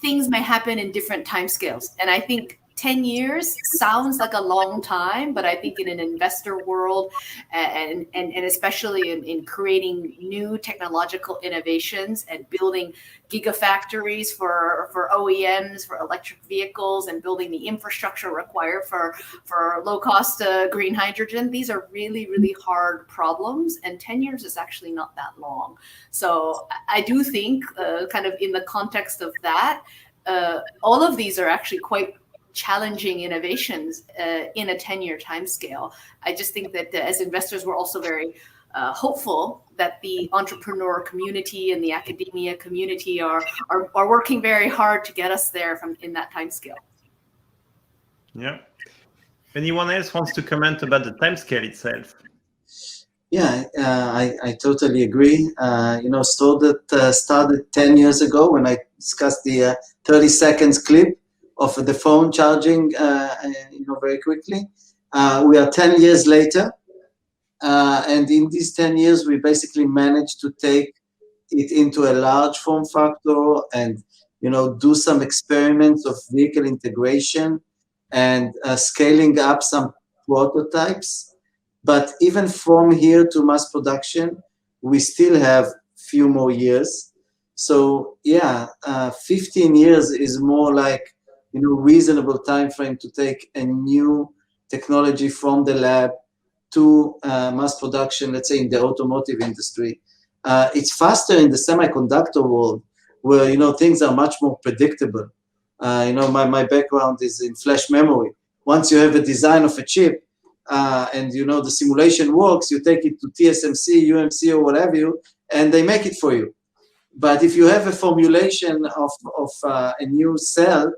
things may happen in different timescales. And I think 10 years sounds like a long time, but I think in an investor world and especially in creating new technological innovations and building gigafactories for OEMs, for electric vehicles, and building the infrastructure required for low-cost green hydrogen, these are really, really hard problems, and 10 years is actually not that long. So I do think kind of in the context of that, all of these are actually quite challenging innovations in a 10-year timescale. I just think that as investors, we're also very hopeful that the entrepreneur community and the academia community are working very hard to get us there in that timescale. Yeah. Anyone else wants to comment about the timescale itself? Yeah, I totally agree. StoreDot started 10 years ago when I discussed the 30 seconds clip of the phone charging, very quickly. We are 10 years later, and in these 10 years, we basically managed to take it into a large form factor and, do some experiments of vehicle integration and scaling up some prototypes. But even from here to mass production, we still have few more years. So yeah, 15 years is more like, reasonable time frame to take a new technology from the lab to mass production, let's say in the automotive industry. It's faster in the semiconductor world where, things are much more predictable. My background is in flash memory. Once you have a design of a chip and, the simulation works, you take it to TSMC, UMC, or whatever, and they make it for you. But if you have a formulation of a new cell,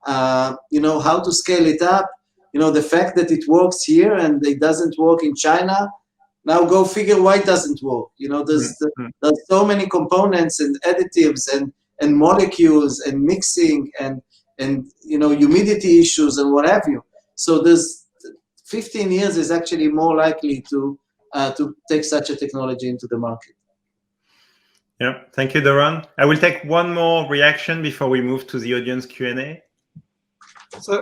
how to scale it up, the fact that it works here and it doesn't work in China, now go figure why it doesn't work. There's so many components and additives and molecules and mixing and humidity issues and what have you. So there's 15 years is actually more likely to take such a technology into the market. Yeah, thank you, Doron. I will take one more reaction before we move to the audience Q&A.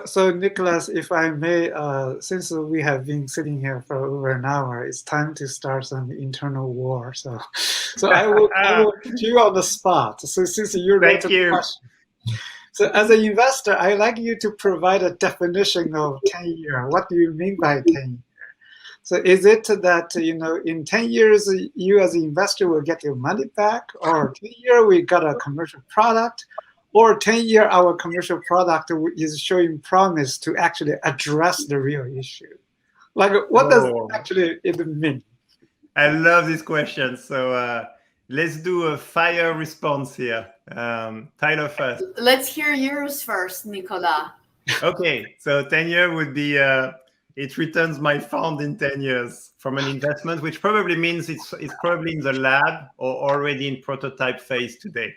So Nicholas, if I may, since we have been sitting here for over an hour, it's time to start some internal war. So I will put you on the spot. So since you wrote the question, so as an investor, I like you to provide a definition of 10-year. What do you mean by 10-year? So is it that, in 10 years, you as an investor will get your money back, or 10 years we got a commercial product, or 10 years our commercial product is showing promise to actually address the real issue? Like, what does actually it mean? I love this question. So let's do a fire response here. Tyler first. Let's hear yours first, Nicolas. Okay, so 10 years would be, it returns my fund in 10 years from an investment, which probably means it's probably in the lab or already in prototype phase today.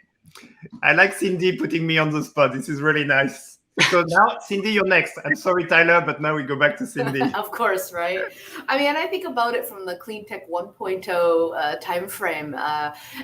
I like Cindy putting me on the spot. This is really nice. So now, Cindy, you're next. I'm sorry, Tyler, but now we go back to Cindy. Of course, right? I mean, I think about it from the Clean Tech 1.0 time frame,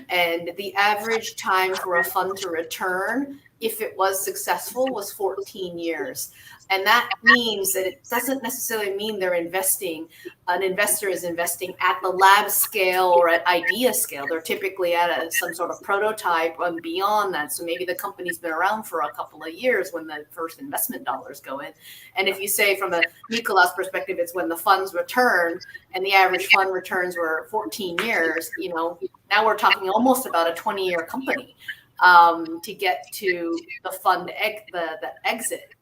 and the average time for a fund to return if it was successful, was 14 years. And that means that it doesn't necessarily mean they're investing, an investor is investing at the lab scale or at idea scale. They're typically at some sort of prototype and beyond that. So maybe the company's been around for a couple of years when the first investment dollars go in. And if you say from a Nicolas perspective, it's when the funds return, and the average fund returns were 14 years, you know, now we're talking almost about a 20-year company to get to the fund, the exit.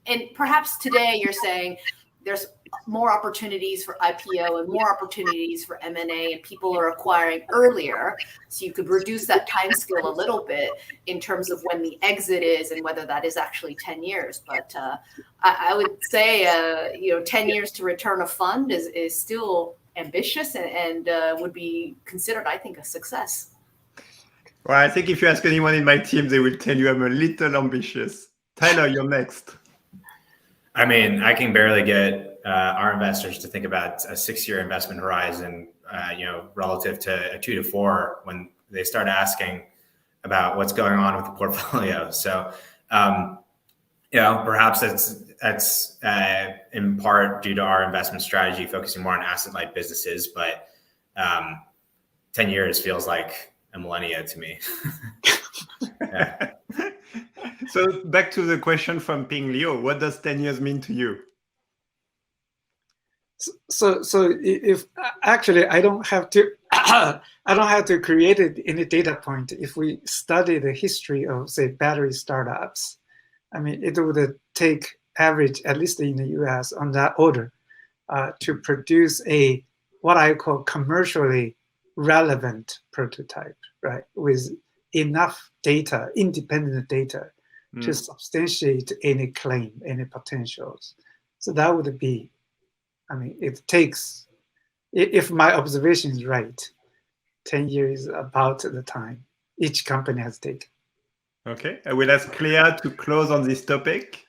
And perhaps today you're saying there's more opportunities for IPO and more opportunities for M&A, and people are acquiring earlier. So you could reduce that time scale a little bit in terms of when the exit is and whether that is actually 10 years. But I would say, 10 years to return a fund is still ambitious and would be considered, I think, a success. Well, I think if you ask anyone in my team, they will tell you I'm a little ambitious. Tyler, you're next. I mean, I can barely get our investors to think about a 6-year investment horizon, relative to a 2 to 4 when they start asking about what's going on with the portfolio. So, perhaps that's in part due to our investment strategy focusing more on asset-light businesses, but 10 years feels like a millennia to me. Yeah. So back to the question from Ping Liu, what does 10 years mean to you? So if actually I don't have to create any data point. If we study the history of, say, battery startups, I mean, it would take average, at least in the US, on that order, to produce what I call commercially relevant prototype, right, with enough data, independent data, to substantiate any claim, any potentials. So that would be, I mean, it takes, if my observation is right, 10 years is about the time each company has taken. Okay, I will ask Clea to close on this topic.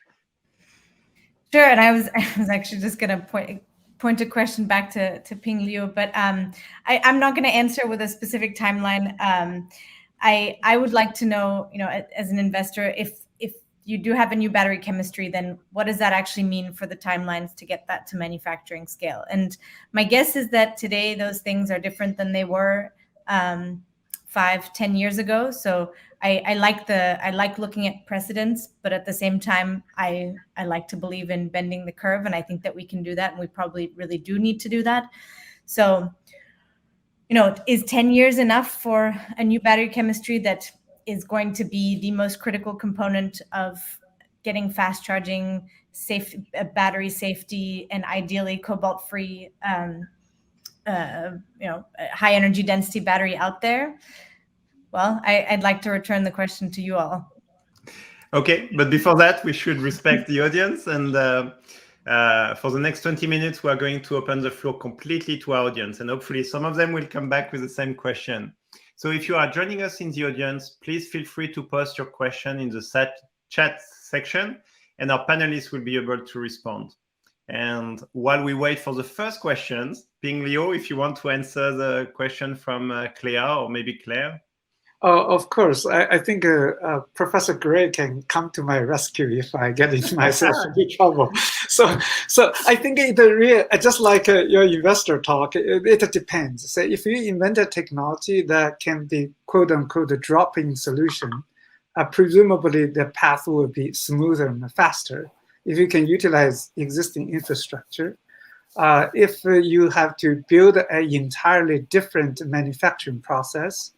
Sure, and I was actually just going to point a question back to Ping Liu, but I'm not going to answer with a specific timeline. I would like to know, as an investor, if you do have a new battery chemistry, then what does that actually mean for the timelines to get that to manufacturing scale? And my guess is that today those things are different than they were 5-10 years ago. So I like looking at precedents, but at the same time, I like to believe in bending the curve, and I think that we can do that, and we probably really do need to do that. So, is 10 years enough for a new battery chemistry that is going to be the most critical component of getting fast charging, battery safety, and ideally cobalt-free, high energy density battery out there? Well, I'd like to return the question to you all. Okay, but before that, we should respect the audience. And for the next 20 minutes, we are going to open the floor completely to our audience. And hopefully some of them will come back with the same question. So if you are joining us in the audience, please feel free to post your question in the chat section, and our panelists will be able to respond. And while we wait for the first questions, Ping Liu, if you want to answer the question from Clea or maybe Claire. Of course. I think Professor Gray can come to my rescue if I get into myself into trouble. So I think just like your investor talk, it depends. So if you invent a technology that can be quote unquote a drop-in solution, presumably the path will be smoother and faster. If you can utilize existing infrastructure, if you have to build an entirely different manufacturing process,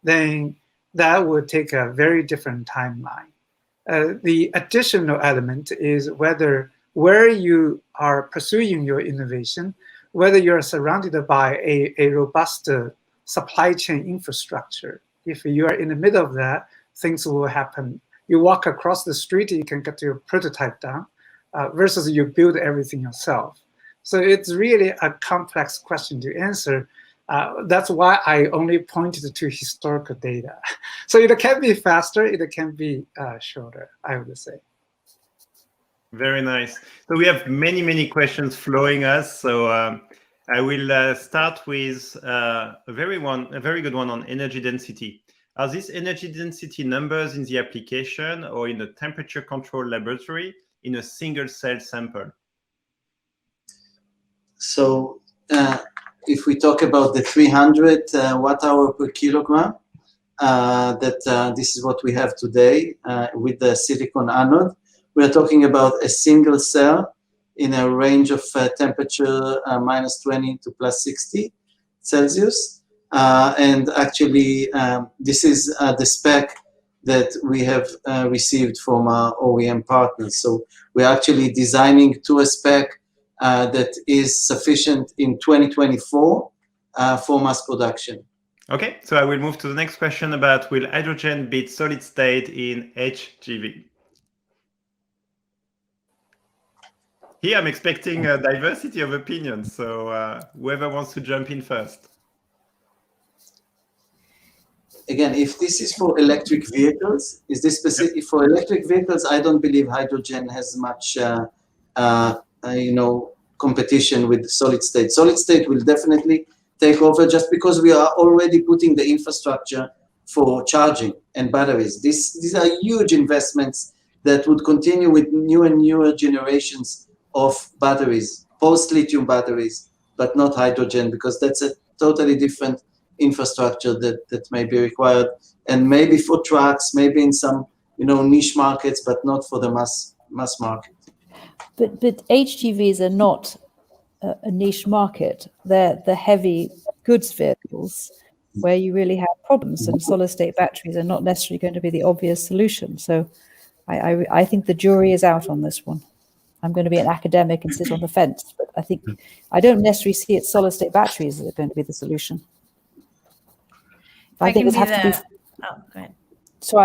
then that would take a very different timeline. The additional element is where you are pursuing your innovation, whether you're surrounded by a robust supply chain infrastructure. If you are in the middle of that, things will happen. You walk across the street, you can get your prototype done, versus you build everything yourself. So it's really a complex question to answer. That's why I only pointed to historical data. So it can be faster, it can be shorter, I would say. Very nice. So we have many questions flowing us. So I will start with a very good one on energy density. Are these energy density numbers in the application or in a temperature control laboratory in a single cell sample? So if we talk about the 300 watt-hour per kilogram, this is what we have today with the silicon anode. We're talking about a single cell in a range of temperature -20 to +60 Celsius. And actually, this is the spec that we have received from our OEM partners. So we're actually designing to a spec that is sufficient in 2024 for mass production. Okay, so I will move to the next question about will hydrogen beat solid state in HGV? Here I'm expecting a diversity of opinions, so whoever wants to jump in first. Again, if this is for electric vehicles, is this specific? Yep. For electric vehicles, I don't believe hydrogen has much, competition with solid state. Solid state will definitely take over just because we are already putting the infrastructure for charging and batteries. These are huge investments that would continue with new and newer generations of batteries, post-lithium batteries, but not hydrogen, because that's a totally different infrastructure that may be required, and maybe for trucks, maybe in some niche markets, but not for the mass market. But HGVs are not a niche market. They're the heavy goods vehicles where you really have problems, and solid state batteries are not necessarily going to be the obvious solution. So I think the jury is out on this one. I'm going to be an academic and sit on the fence, but I don't necessarily see it solid state batteries that are going to be the solution. I think it has to be. Oh, go ahead. So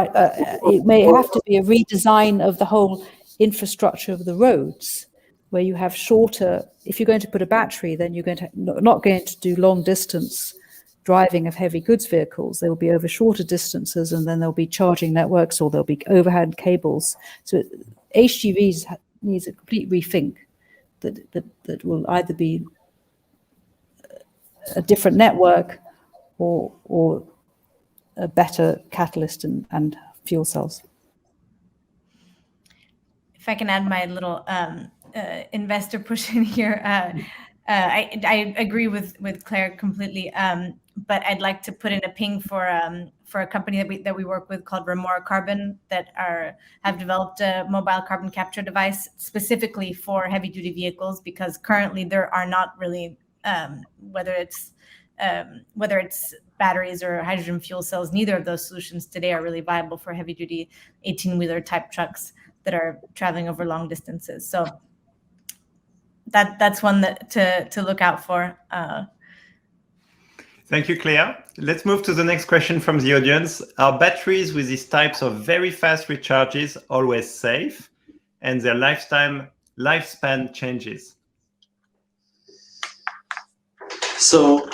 it may have to be a redesign of the whole infrastructure of the roads, where you have shorter. If you're going to put a battery, then you're not going to do long distance driving of heavy goods vehicles. They will be over shorter distances, and then there'll be charging networks, or there'll be overhead cables. So HGVs needs a complete rethink that will either be a different network or a better catalyst and fuel cells. If I can add my little investor push in here, I agree with Claire completely, but I'd like to put in a ping for a company that we work with called Remora Carbon that have developed a mobile carbon capture device specifically for heavy duty vehicles, because currently there are not really whether it's batteries or hydrogen fuel cells, neither of those solutions today are really viable for heavy duty 18-wheeler type trucks that are traveling over long distances. So that's one to look out for. Thank you, Claire. Let's move to the next question from the audience. Are batteries with these types of very fast recharges always safe, and their lifespan changes? So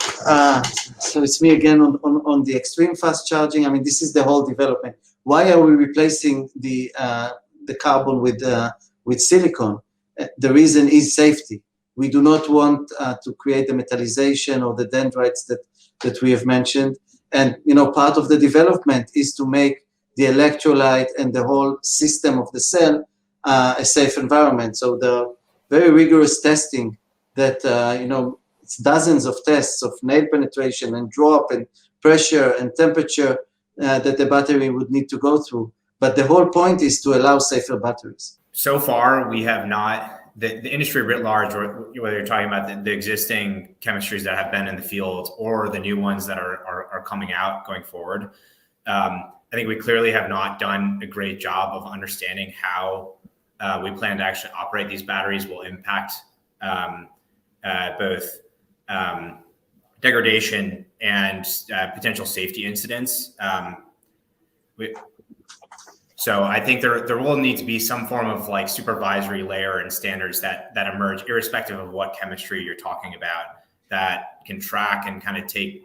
it's me again on the extreme fast charging. I mean, this is the whole development. Why are we replacing the carbon with silicon? The reason is safety. We do not want to create the metallization or the dendrites that we have mentioned. And part of the development is to make the electrolyte and the whole system of the cell a safe environment. So the very rigorous testing that it's dozens of tests of nail penetration and drop and pressure and temperature that the battery would need to go through. But the whole point is to allow safer batteries. So far, we have not, the industry writ large, or whether you're talking about the existing chemistries that have been in the field or the new ones that are coming out going forward, I think we clearly have not done a great job of understanding how we plan to actually operate these batteries will impact both degradation and potential safety incidents. So I think there will need to be some form of like supervisory layer and standards that emerge, irrespective of what chemistry you're talking about, that can track and kind of take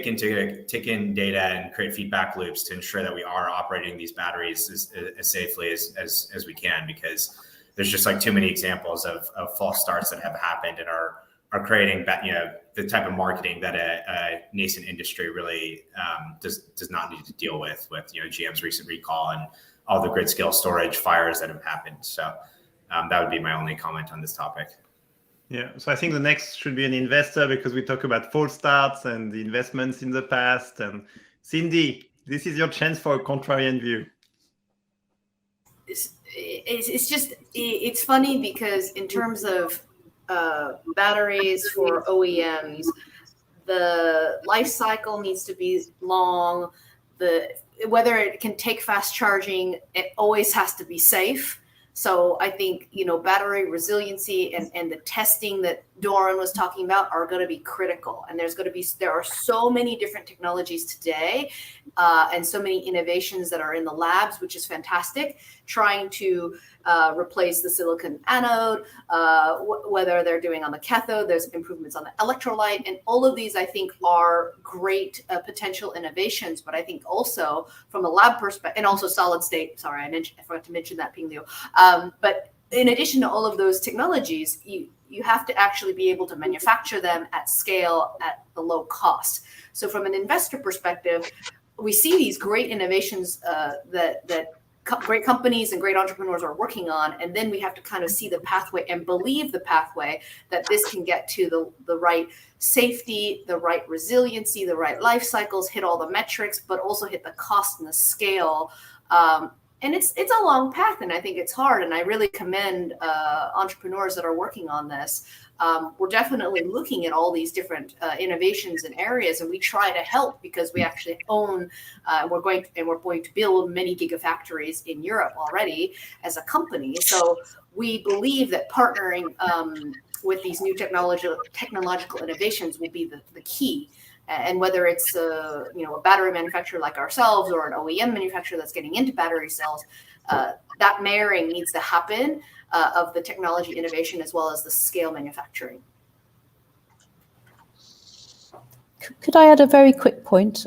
in data and create feedback loops to ensure that we are operating these batteries as safely as we can, because there's just like too many examples of false starts that have happened and are are creating the type of marketing that a nascent industry really does not need to deal with GM's recent recall and all the grid scale storage fires that have happened. So that would be my only comment on this topic. Yeah, so I think the next should be an investor, because we talk about false starts and the investments in the past. And Cindy, this is your chance for a contrarian view. It's funny because in terms of batteries for OEMs, the life cycle needs to be long. Whether it can take fast charging, it always has to be safe. So I think, battery resiliency and the testing that Doron was talking about are going to be critical. And there are so many different technologies today and so many innovations that are in the labs, which is fantastic, trying to replace the silicon anode, whether they're doing on the cathode, there's improvements on the electrolyte. And all of these, I think, are great potential innovations. But I think also from a lab perspective, and also solid state, sorry, I forgot to mention that, Ping Liu. But in addition to all of those technologies, you have to actually be able to manufacture them at scale at the low cost. So from an investor perspective, we see these great innovations that great companies and great entrepreneurs are working on, and then we have to kind of see the pathway and believe the pathway that this can get to the right safety, the right resiliency, the right life cycles, hit all the metrics, but also hit the cost and the scale. And it's a long path, and I think it's hard, and I really commend entrepreneurs that are working on this. We're definitely looking at all these different innovations and areas, and we try to help because we actually own. We're going to build many gigafactories in Europe already as a company. So we believe that partnering with these new technological innovations will be the key. And whether it's a battery manufacturer like ourselves or an OEM manufacturer that's getting into battery cells, that marrying needs to happen of the technology innovation as well as the scale manufacturing. Could I add a very quick point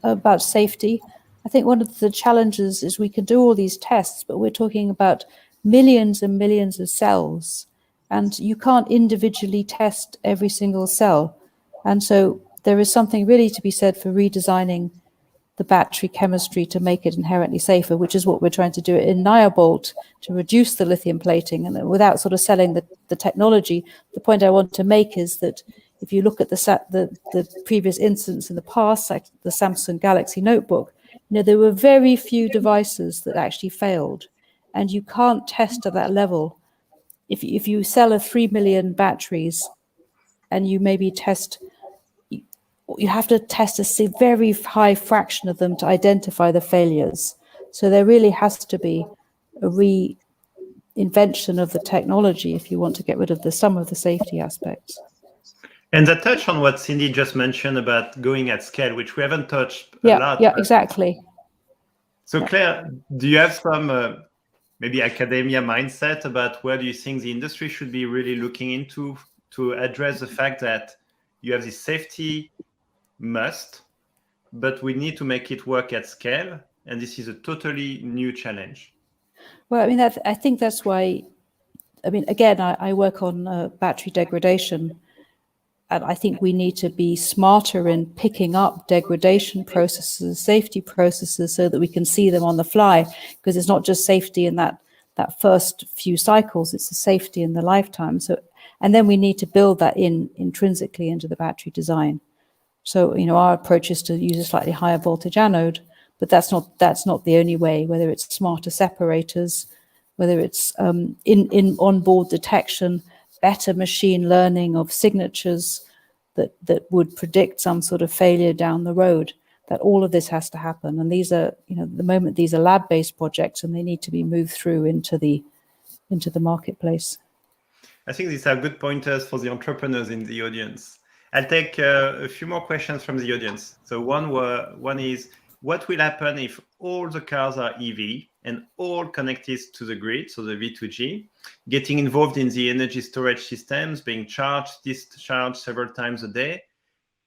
about safety? I think one of the challenges is we can do all these tests, but we're talking about millions and millions of cells, and you can't individually test every single cell. And so there is something really to be said for redesigning the battery chemistry to make it inherently safer, which is what we're trying to do in Niobolt to reduce the lithium plating, and without sort of selling the technology. The point I want to make is that if you look at the previous instance in the past, like the Samsung Galaxy notebook, there were very few devices that actually failed, and you can't test at that level. If you sell 3 million batteries and you maybe you have to test a very high fraction of them to identify the failures. So there really has to be a reinvention of the technology if you want to get rid of some of the safety aspects. And that touch on what Cindy just mentioned about going at scale, which we haven't touched a lot. Yeah, exactly. So Claire, do you have some maybe academia mindset about where do you think the industry should be really looking into to address the fact that you have this safety must, but we need to make it work at scale, and this is a totally new challenge? Well, I mean, I think that's why. I mean, again, I work on battery degradation, and I think we need to be smarter in picking up degradation processes, safety processes, so that we can see them on the fly. Because it's not just safety in that first few cycles; it's the safety in the lifetime. So, and then we need to build that intrinsically into the battery design. So, our approach is to use a slightly higher voltage anode, but that's not the only way. Whether it's smarter separators, whether it's in onboard detection, better machine learning of signatures that would predict some sort of failure down the road. That all of this has to happen, and these are, at the moment, these are lab-based projects, and they need to be moved through into the marketplace. I think these are good pointers for the entrepreneurs in the audience. I'll take a few more questions from the audience. So one is, what will happen if all the cars are EV and all connected to the grid, so the V2G, getting involved in the energy storage systems, being charged, discharged several times a day,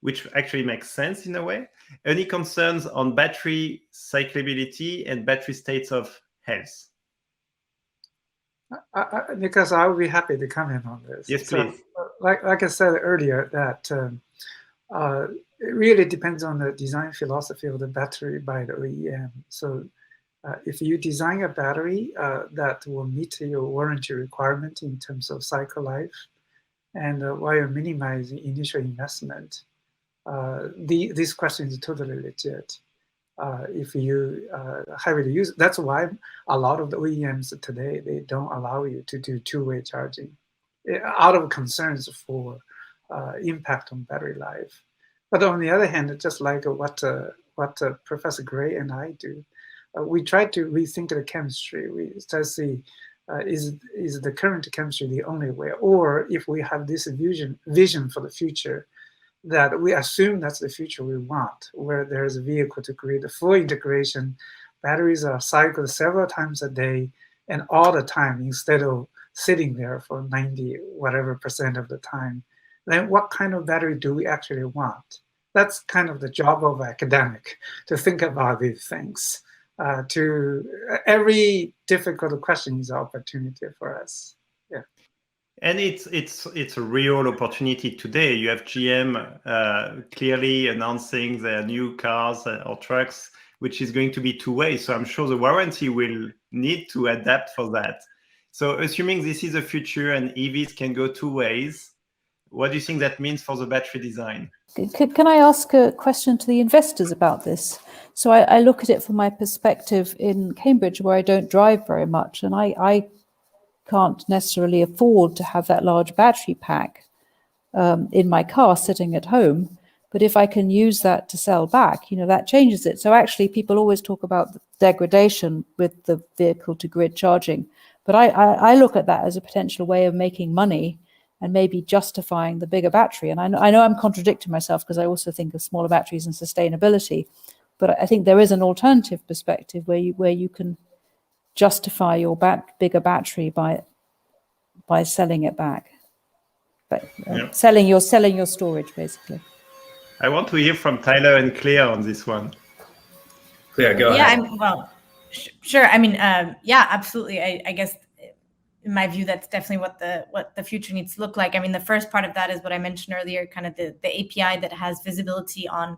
which actually makes sense in a way? Any concerns on battery cyclability and battery states of health? Because I will be happy to comment on this. Yes, please. like I said earlier, that it really depends on the design philosophy of the battery by the OEM. So if you design a battery that will meet your warranty requirement in terms of cycle life, and while minimizing initial investment, this question is totally legit. If you heavily use, that's why a lot of the OEMs today, they don't allow you to do two-way charging out of concerns for impact on battery life. But on the other hand, just like what Professor Gray and I do, we try to rethink the chemistry. We try to see, is the current chemistry the only way? Or if we have this vision for the future, that we assume that's the future we want, where there's a vehicle to create a full integration, batteries are cycled several times a day and all the time instead of sitting there for 90 whatever % of the time, then what kind of battery do we actually want? That's kind of the job of academic, to think about these things. Every difficult question is an opportunity for us. Yeah. And it's a real opportunity today. You have GM clearly announcing their new cars or trucks, which is going to be two-way. So I'm sure the warranty will need to adapt for that. So assuming this is the future and EVs can go two ways, what do you think that means for the battery design? Can I ask a question to the investors about this? So I look at it from my perspective in Cambridge, where I don't drive very much, and I can't necessarily afford to have that large battery pack in my car sitting at home. But if I can use that to sell back, that changes it. So actually, people always talk about the degradation with the vehicle to grid charging. But I look at that as a potential way of making money and maybe justifying the bigger battery. And I know I'm contradicting myself, because I also think of smaller batteries and sustainability. But I think there is an alternative perspective where you can justify your bigger battery by selling it back, but selling your storage, basically. I want to hear from Tyler and Claire on this one. Claire, go ahead. Sure. I mean, yeah, absolutely. I guess in my view, that's definitely what the future needs to look like. I mean, the first part of that is what I mentioned earlier, kind of the API that has visibility on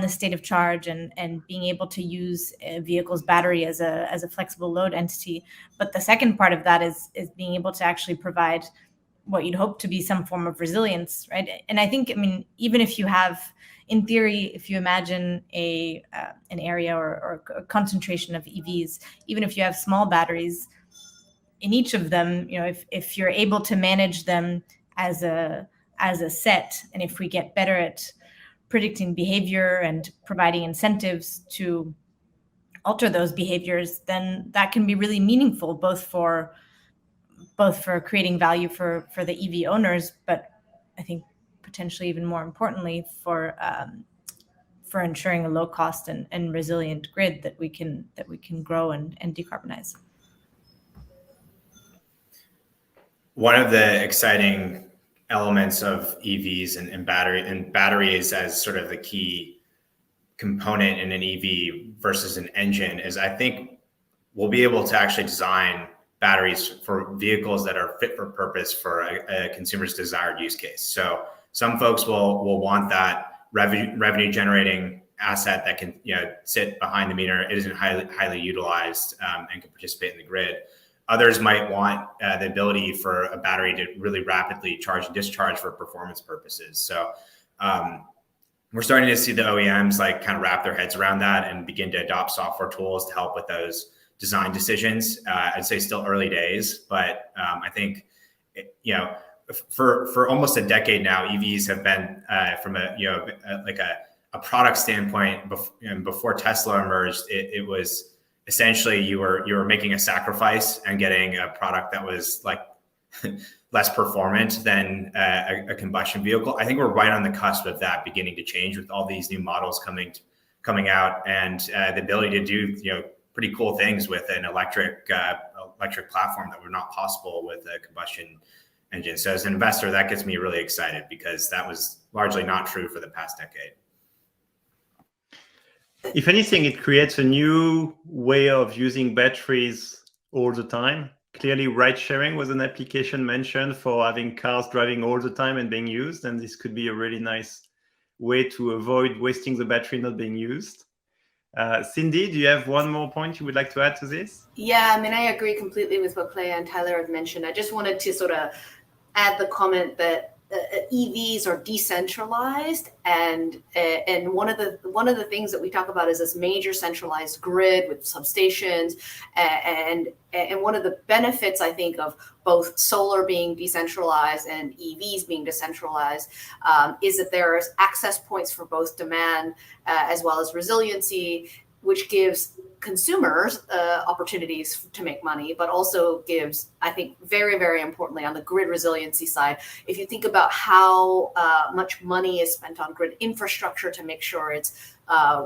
the state of charge and being able to use a vehicle's battery as a flexible load entity. But the second part of that is being able to actually provide what you'd hope to be some form of resilience, right? And I think, I mean, even if you have, in theory, if you imagine an area or a concentration of EVs, even if you have small batteries, in each of them, if you're able to manage them as a set, and if we get better at predicting behavior and providing incentives to alter those behaviors, then that can be really meaningful, both for creating value for the EV owners, but I think potentially even more importantly for ensuring a low cost and resilient grid that we can grow and decarbonize. One of the exciting elements of EVs and batteries as sort of the key component in an EV versus an engine is, I think we'll be able to actually design batteries for vehicles that are fit for purpose for a consumer's desired use case. So some folks will want that revenue generating asset that can sit behind the meter. It isn't highly utilized and can participate in the grid. Others might want the ability for a battery to really rapidly charge and discharge for performance purposes. So we're starting to see the OEMs kind of wrap their heads around that and begin to adopt software tools to help with those design decisions. I'd say still early days, but I think for almost a decade now, EVs have been from a product standpoint. Before Tesla emerged, it was essentially you were making a sacrifice and getting a product that was less performant than a combustion vehicle. I think we're right on the cusp of that beginning to change with all these new models coming out, and the ability to do pretty cool things with an electric platform that were not possible with a combustion engine. So as an investor, that gets me really excited, because that was largely not true for the past decade. If anything, it creates a new way of using batteries all the time, clearly ride sharing was an application mentioned for having cars driving all the time and being used, and this could be a really nice way to avoid wasting the battery not being used. Cindy, do you have one more point you would like to add to this? Yeah, I mean, I agree completely with what Clea and Tyler had mentioned. I just wanted to sort of add the comment that EVs are decentralized, and one of the things that we talk about is this major centralized grid with substations, and one of the benefits, I think, of both solar being decentralized and EVs being decentralized is that there are access points for both demand as well as resiliency, which gives consumers opportunities to make money, but also gives, I think, very, very importantly, on the grid resiliency side, if you think about how much money is spent on grid infrastructure to make sure it's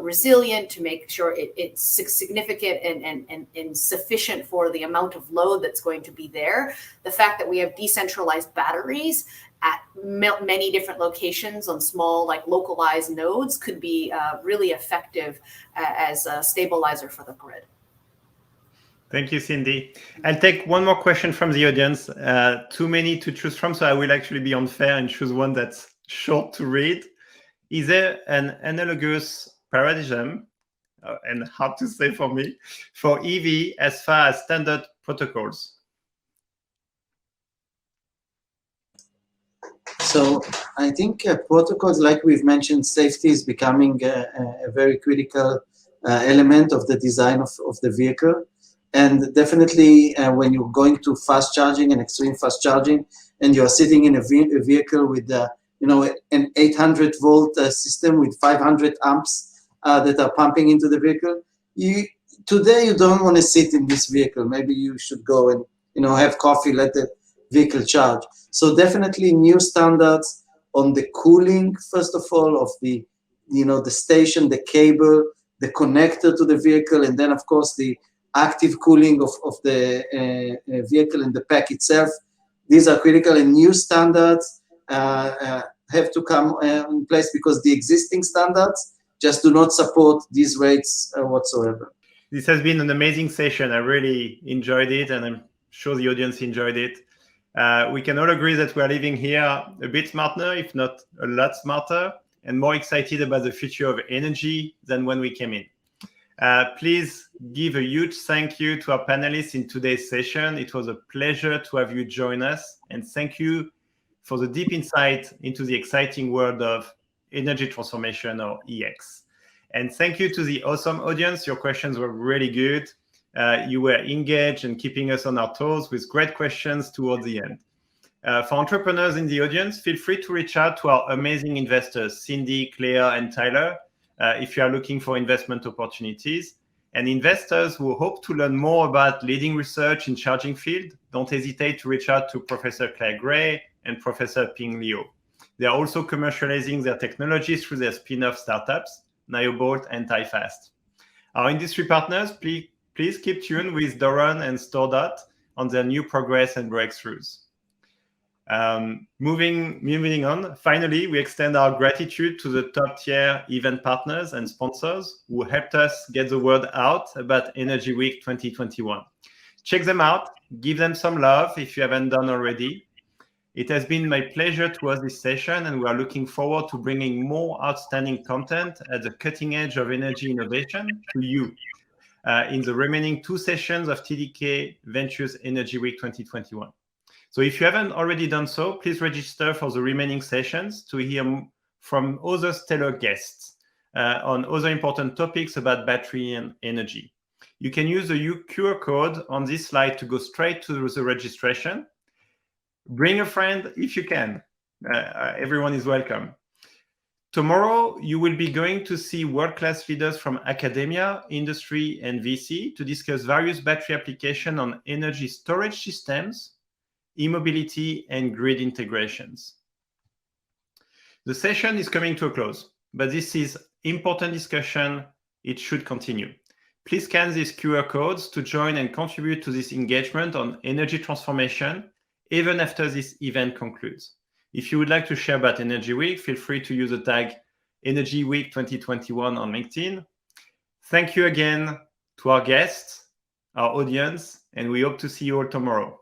resilient, to make sure it's significant and sufficient for the amount of load that's going to be there, the fact that we have decentralized batteries at many different locations on small, like localized nodes could be really effective as a stabilizer for the grid. Thank you, Cindy. I'll take one more question from the audience. Too many to choose from, so I will actually be unfair and choose one that's short to read. Is there an analogous paradigm, and hard to say for me, for EV as far as standard protocols? So I think protocols, like we've mentioned, safety is becoming a very critical element of the design of the vehicle. And definitely when you're going to fast charging and extreme fast charging, and you're sitting in a vehicle with an 800 volt system with 500 amps that are pumping into the vehicle, today you don't want to sit in this vehicle. Maybe you should go and have coffee, let the vehicle charge. So definitely new standards on the cooling, first of all, of the station, the cable, the connector to the vehicle, and then of course the active cooling of the vehicle and the pack itself. These are critical, and new standards have to come in place because the existing standards just do not support these rates whatsoever. This has been an amazing session. I really enjoyed it, and I'm sure the audience enjoyed it. We can all agree that we are leaving here a bit smarter, if not a lot smarter, and more excited about the future of energy than when we came in. Please give a huge thank you to our panelists in today's session. It was a pleasure to have you join us, and thank you for the deep insight into the exciting world of energy transformation, or EX. And thank you to the awesome audience. Your questions were really good. You were engaged and keeping us on our toes with great questions towards the end. For entrepreneurs in the audience, feel free to reach out to our amazing investors, Cindy, Claire, and Tyler, if you are looking for investment opportunities. And investors who hope to learn more about leading research in charging field, don't hesitate to reach out to Professor Claire Gray and Professor Ping Liu. They are also commercializing their technologies through their spin-off startups, NioBolt and TieFast. Our industry partners, please keep tuned with Doron and StoreDot on their new progress and breakthroughs. Moving on, finally, we extend our gratitude to the top-tier event partners and sponsors who helped us get the word out about Energy Week 2021. Check them out, give them some love if you haven't done already. It has been my pleasure to host this session, and we are looking forward to bringing more outstanding content at the cutting edge of energy innovation to you in the remaining 2 sessions of TDK Ventures Energy Week 2021. So if you haven't already done so, please register for the remaining sessions to hear from other stellar guests on other important topics about battery and energy. You can use the QR code on this slide to go straight to the registration. Bring a friend if you can. Everyone is welcome. Tomorrow, you will be going to see world-class leaders from academia, industry, and VC to discuss various battery applications on energy storage systems, e-mobility, and grid integrations. The session is coming to a close, but this is important discussion. It should continue. Please scan these QR codes to join and contribute to this engagement on energy transformation, even after this event concludes. If you would like to share about Energy Week, feel free to use the tag Energy Week 2021 on LinkedIn. Thank you again to our guests, our audience, and we hope to see you all tomorrow.